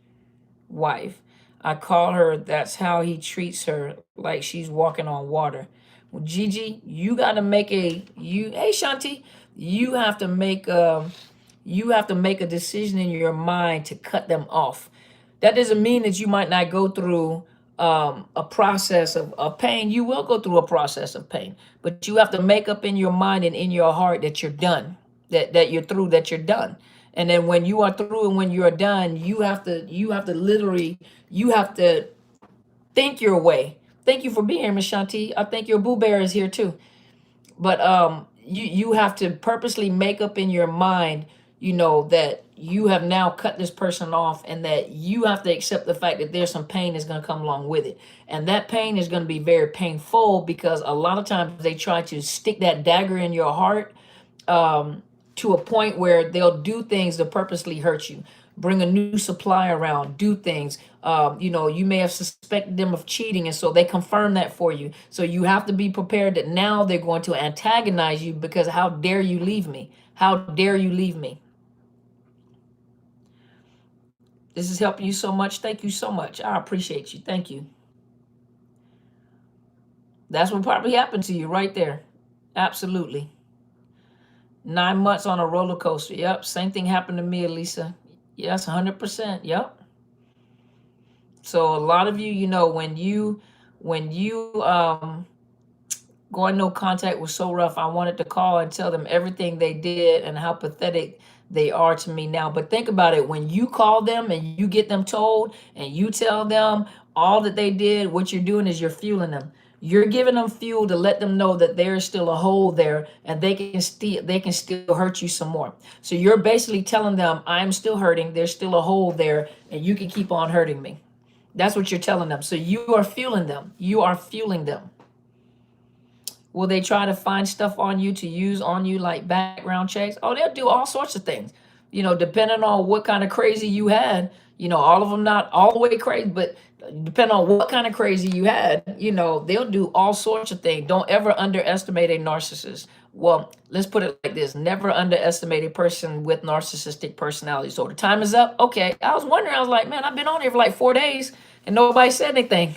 wife. I call her, that's how he treats her, like she's walking on water. Well, Gigi, you got to make hey Shanti, you have to make a decision in your mind to cut them off. That doesn't mean that you might not go through a process of pain. You will go through a process of pain, but you have to make up in your mind and in your heart that you're done, that you're through, that you're done. And then when you are through and when you're done, you have to literally, you have to think your way. Thank you for being here, Miss Shanti. I think your Boo Bear is here too. But you have to purposely make up in your mind, that you have now cut this person off, and that you have to accept the fact that there's some pain that's going to come along with it. And that pain is going to be very painful, because a lot of times they try to stick that dagger in your heart, to a point where they'll do things to purposely hurt you, bring a new supply around, do things. You may have suspected them of cheating, and so they confirm that for you. So you have to be prepared that now they're going to antagonize you, because how dare you leave me? How dare you leave me? This is helping you so much. Thank you so much. I appreciate you. Thank you. That's what probably happened to you right there. Absolutely. 9 months on a roller coaster. Yep. Same thing happened to me, Elisa. Yes, 100%. Yep. So a lot of you, when you going no contact was so rough, I wanted to call and tell them everything they did and how pathetic they are to me now. But think about it. When you call them and you get them told and you tell them all that they did, what you're doing is you're fueling them. You're giving them fuel to let them know that there's still a hole there, and they can still hurt you some more. So you're basically telling them, I'm still hurting. There's still a hole there, and you can keep on hurting me. That's what you're telling them. So you are fueling them. You are fueling them. Will they try to find stuff on you to use on you, like background checks? Oh, they'll do all sorts of things, depending on what kind of crazy you had. All of them not all the way crazy, but depending on what kind of crazy you had, they'll do all sorts of things. Don't ever underestimate a narcissist. Well, let's put it like this. Never underestimate a person with narcissistic personality. So the time is up. Okay. I was wondering, I was like, man, I've been on here for like 4 days and nobody said anything.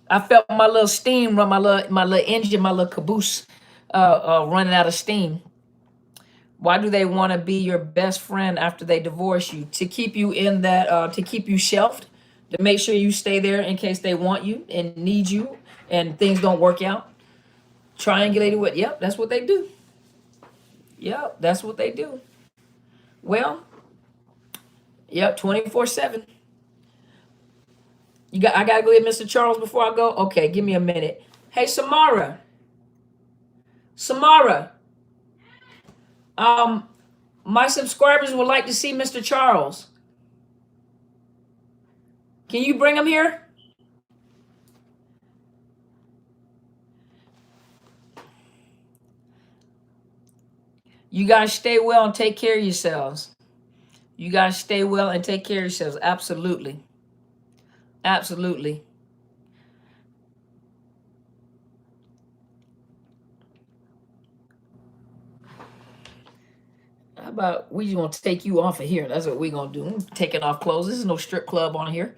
I felt my little steam run, my little engine, my little caboose running out of steam. Why do they want to be your best friend after they divorce you? To keep you in that, to keep you shelved, to make sure you stay there in case they want you and need you and things don't work out. Triangulated with, yep, that's what they do. Yep, that's what they do. Well, yep, 24/7. I gotta go get Mr. Charles before I go. Okay, give me a minute. Hey, Samara. My subscribers would like to see Mr. Charles. Can you bring him here? You guys stay well and take care of yourselves. You guys stay well and take care of yourselves. Absolutely. Absolutely. How about we just gonna take you off of here? That's what we're gonna do. Taking off clothes. This is no strip club on here.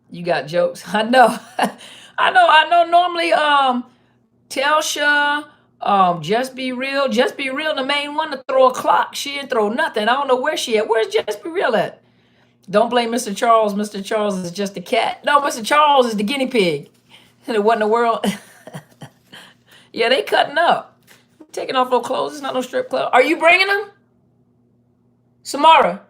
You got jokes. I know. I know. Normally, Telsha, Just Be Real. Just Be Real, the main one to throw a clock. She didn't throw nothing. I don't know where she at. Where's Just Be Real at? Don't blame Mr. Charles. Mr. Charles is just a cat. No, Mr. Charles is the guinea pig. What in the world? Yeah, they cutting up. Taking off no clothes. It's not no strip club. Are you bringing them? Samara.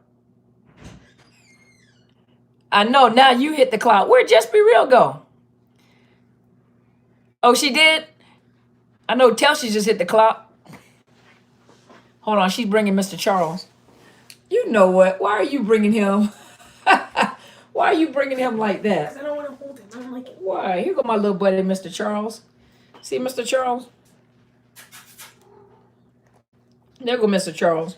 I know, now you hit the cloud. Where'd Just Be Real go? Oh, she did? I know Telsey just hit the clock. Hold on, she's bringing Mr. Charles. You know what? Why are you bringing him? Why are you bringing him like that? I don't want to hold him. I don't like it. Why? Here go my little buddy, Mr. Charles. See Mr. Charles? There go Mr. Charles.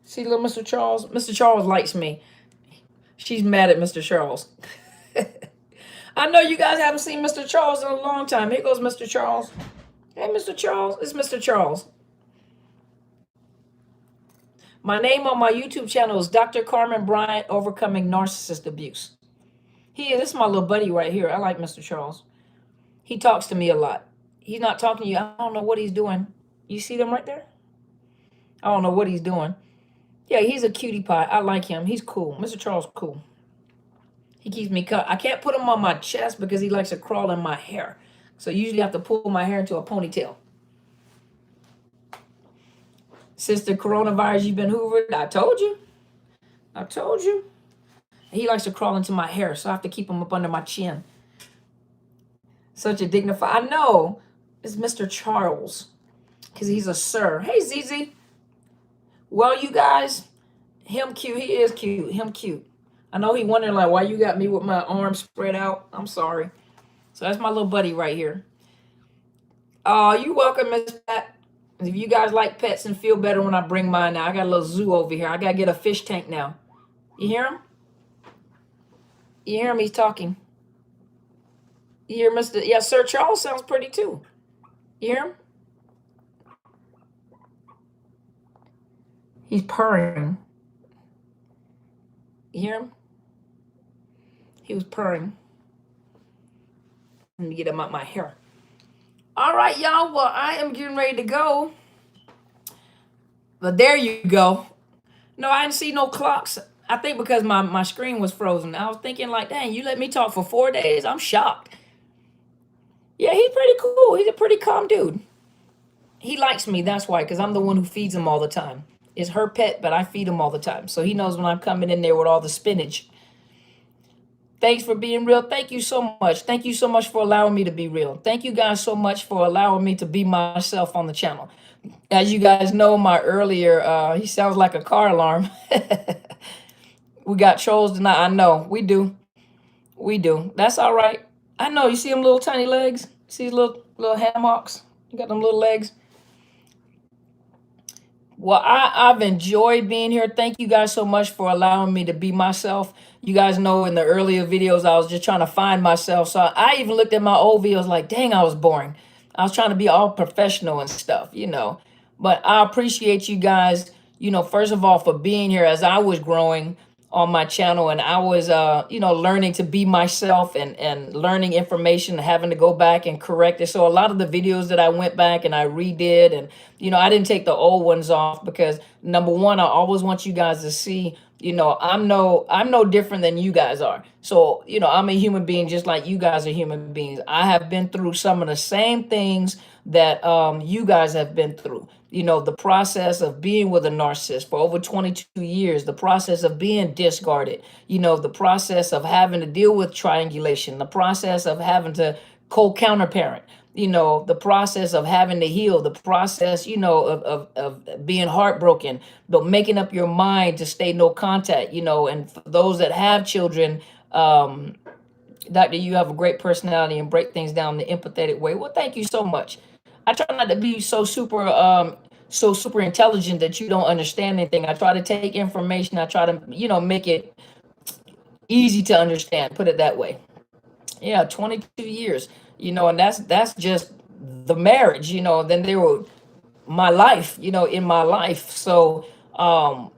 See little Mr. Charles? Mr. Charles likes me. She's mad at Mr. Charles. I know you guys haven't seen Mr. Charles in a long time. Here goes Mr. Charles. Hey, Mr. Charles. It's Mr. Charles. My name on my YouTube channel is Dr. Carmen Bryant, Overcoming Narcissist Abuse. This is my little buddy right here. I like Mr. Charles. He talks to me a lot. He's not talking to you. I don't know what he's doing. You see them right there? I don't know what he's doing. Yeah, he's a cutie pie. I like him. He's cool. Mr. Charles, cool. He keeps me cut. I can't put him on my chest because he likes to crawl in my hair. So usually I have to pull my hair into a ponytail. Since the coronavirus, you've been hoovered. I told you. I told you. He likes to crawl into my hair, so I have to keep him up under my chin. Such a dignified. I know. It's Mr. Charles. Because he's a sir. Hey, ZZ. Well, you guys, him cute. He is cute. Him cute. I know he wondering, like, why you got me with my arms spread out. I'm sorry. So that's my little buddy right here. You welcome, Miss Pat. If you guys like pets and feel better when I bring mine now, I got a little zoo over here. I got to get a fish tank now. You hear him? You hear him? He's talking. You hear Mr. Yeah, Sir Charles sounds pretty too. You hear him? He's purring. You hear him? He was purring. Let me get him out my hair. All right, y'all. Well, I am getting ready to go. But there you go. No, I didn't see no clocks. I think because my screen was frozen. I was thinking like, dang, you let me talk for 4 days? I'm shocked. Yeah, he's pretty cool. He's a pretty calm dude. He likes me, that's why, because I'm the one who feeds him all the time. It's her pet, but I feed him all the time. So he knows when I'm coming in there with all the spinach. Thanks for being real. Thank you so much. Thank you so much for allowing me to be real. Thank you guys so much for allowing me to be myself on the channel. As you guys know, my earlier, he sounds like a car alarm. We got trolls tonight. I know. We do. We do. That's all right. I know. You see them little tiny legs? See his little hammocks? You got them little legs? Well, I've enjoyed being here. Thank you guys so much for allowing me to be myself. You guys know in the earlier videos, I was just trying to find myself. So I even looked at my old videos like, dang, I was boring. I was trying to be all professional and stuff, you know. But I appreciate you guys, you know, first of all, for being here as I was growing on my channel and I was, you know, learning to be myself and learning information, having to go back and correct it. So a lot of the videos that I went back and I redid and, you know, I didn't take the old ones off because number one, I always want you guys to see, you know, I'm no different than you guys are. So, you know, I'm a human being just like you guys are human beings. I have been through some of the same things that you guys have been through. You know, the process of being with a narcissist for over 22 years, the process of being discarded, you know, the process of having to deal with triangulation, the process of having to co-counterparent, you know, the process of having to heal, the process, you know, of being heartbroken, but making up your mind to stay no contact, you know, and for those that have children, Doctor, you have a great personality and break things down the empathetic way. Well, thank you so much. I try not to be so super intelligent that you don't understand anything. I try to take information. I try to, you know, make it easy to understand. Put it that way. Yeah, 22 years. You know, and that's just the marriage. You know, then there were my life. You know, in my life. So,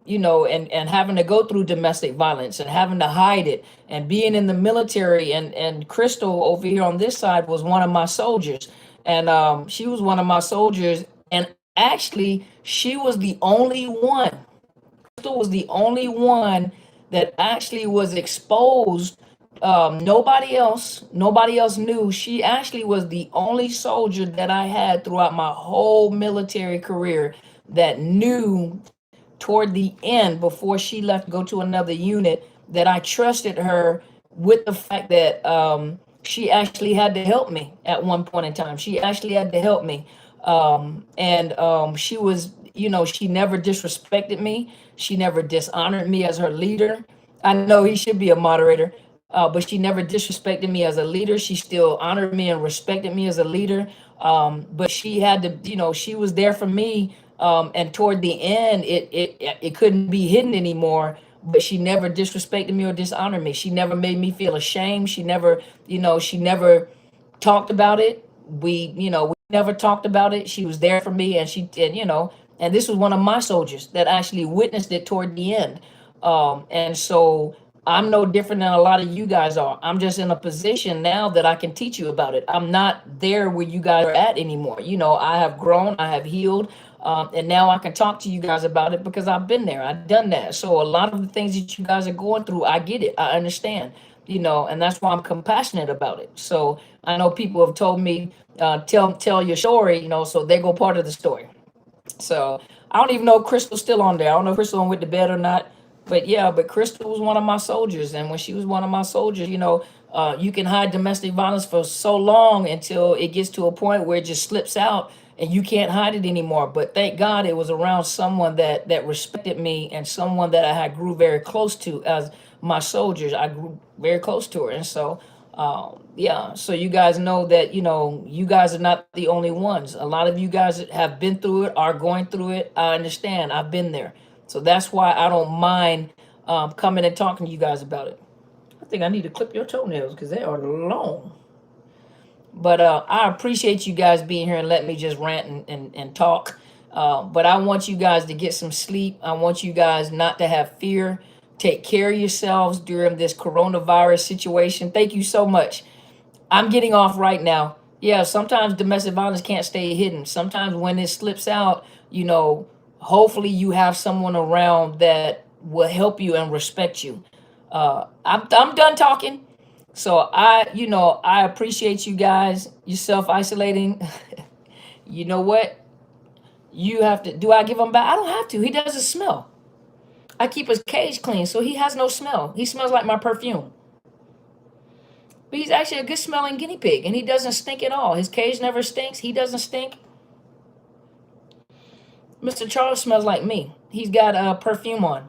you know, and having to go through domestic violence and having to hide it and being in the military and Crystal over here on this side was one of my soldiers. And she was one of my soldiers. And actually, she was the only one. Crystal was the only one that actually was exposed Nobody else knew. She actually was the only soldier that I had throughout my whole military career that knew toward the end, before she left to go to another unit, that I trusted her with the fact that she actually had to help me at one point in time. She actually had to help me. And she was, she never disrespected me. She never dishonored me as her leader. I know he should be a moderator, but she never disrespected me as a leader. She still honored me and respected me as a leader. But she had to, she was there for me. And toward the end, it couldn't be hidden anymore. But she never disrespected me or dishonored me. She never made me feel ashamed. She never talked about it. We never talked about it. She was there for me, and and this was one of my soldiers that actually witnessed it toward the end. And so I'm no different than a lot of you guys are. I'm just in a position now that I can teach you about it. I'm not there where you guys are at anymore. I have grown, I have healed, and now I can talk to you guys about it because I've been there. I've done that. So a lot of the things that you guys are going through, I get it. I understand. And that's why I'm compassionate about it. So I know people have told me, tell your story. So they go part of the story. So I don't even know if Crystal's still on there. I don't know if Crystal went to bed or not. But yeah, but Crystal was one of my soldiers. And when she was one of my soldiers, you can hide domestic violence for so long until it gets to a point where it just slips out and you can't hide it anymore. But thank God it was around someone that respected me, and someone that I had grew very close to as my soldiers. I grew very close to her. And so yeah, so you guys know that, you guys are not the only ones. A lot of you guys have been through it, are going through it. I understand. I've been there. So that's why I don't mind coming and talking to you guys about it. I think I need to clip your toenails because they are long. But I appreciate you guys being here and letting me just rant and talk. But I want you guys to get some sleep. I want you guys not to have fear. Take care of yourselves during this coronavirus situation. Thank you so much. I'm getting off right now. Yeah, sometimes domestic violence can't stay hidden. Sometimes when it slips out, hopefully you have someone around that will help you and respect you. I'm done talking. So I appreciate you guys. You self isolating. You know what? You have to. Do I give him back? I don't have to. He doesn't smell. I keep his cage clean, so he has no smell. He smells like my perfume. But he's actually a good smelling guinea pig, and he doesn't stink at all. His cage never stinks. He doesn't stink. Mr. Charles smells like me. He's got perfume on.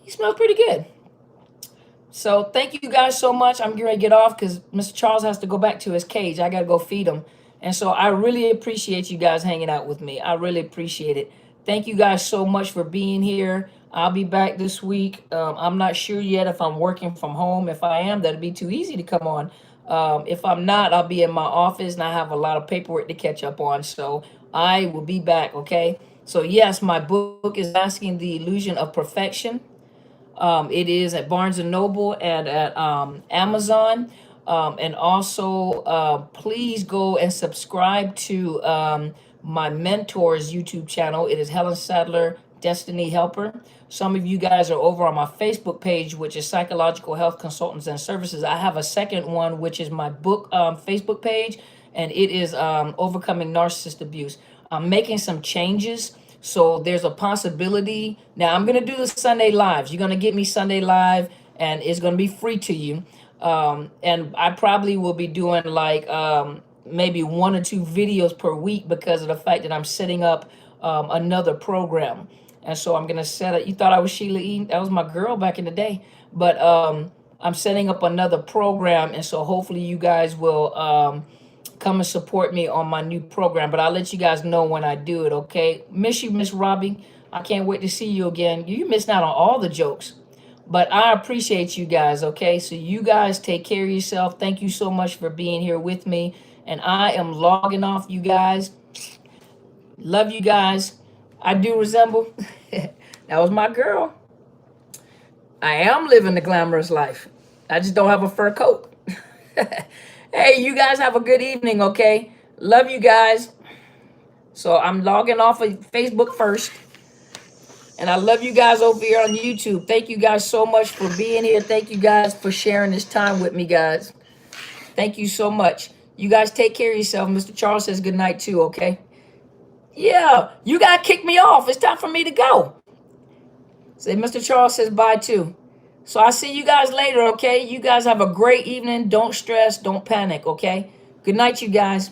He smells pretty good. So thank you guys so much. I'm getting ready to get off because Mr. Charles has to go back to his cage. I got to go feed him. And so I really appreciate you guys hanging out with me. I really appreciate it. Thank you guys so much for being here. I'll be back this week. I'm not sure yet if I'm working from home. If I am, that'd be too easy to come on. If I'm not, I'll be in my office and I have a lot of paperwork to catch up on. So I will be back, okay? So yes, my book is Masking the Illusion of Perfection. It is at Barnes and Noble and at Amazon. And also, please go and subscribe to my mentor's YouTube channel. It is Helen Sadler, Destiny Helper. Some of you guys are over on my Facebook page, which is Psychological Health Consultants and Services. I have a second one, which is my book Facebook page, and it is Overcoming Narcissist Abuse. I'm making some changes. So there's a possibility. Now I'm going to do the Sunday lives. You're going to get me Sunday live, and it's going to be free to you. And I probably will be doing like maybe 1 or 2 videos per week because of the fact that I'm setting up another program. And so I'm going to set it. You thought I was Sheila E. That was my girl back in the day. But I'm setting up another program. And so hopefully you guys will come and support me on my new program. But I'll let you guys know when I do it, okay? Miss you, Miss Robbie. I can't wait to see you again. You missed out on all the jokes. But I appreciate you guys, okay? So you guys take care of yourself. Thank you so much for being here with me. And I am logging off, you guys. Love you guys. I do resemble. That was my girl. I am living the glamorous life. I just don't have a fur coat. Hey, you guys have a good evening, okay? Love you guys. So I'm logging off of Facebook first. And I love you guys over here on YouTube. Thank you guys so much for being here. Thank you guys for sharing this time with me, guys. Thank you so much. You guys take care of yourself. Mr. Charles says good night too, okay? Yeah, you gotta kick me off. It's time for me to go. Say Mr. Charles says bye too. So I'll see you guys later, okay? You guys have a great evening. Don't stress, don't panic, okay? Good night, you guys.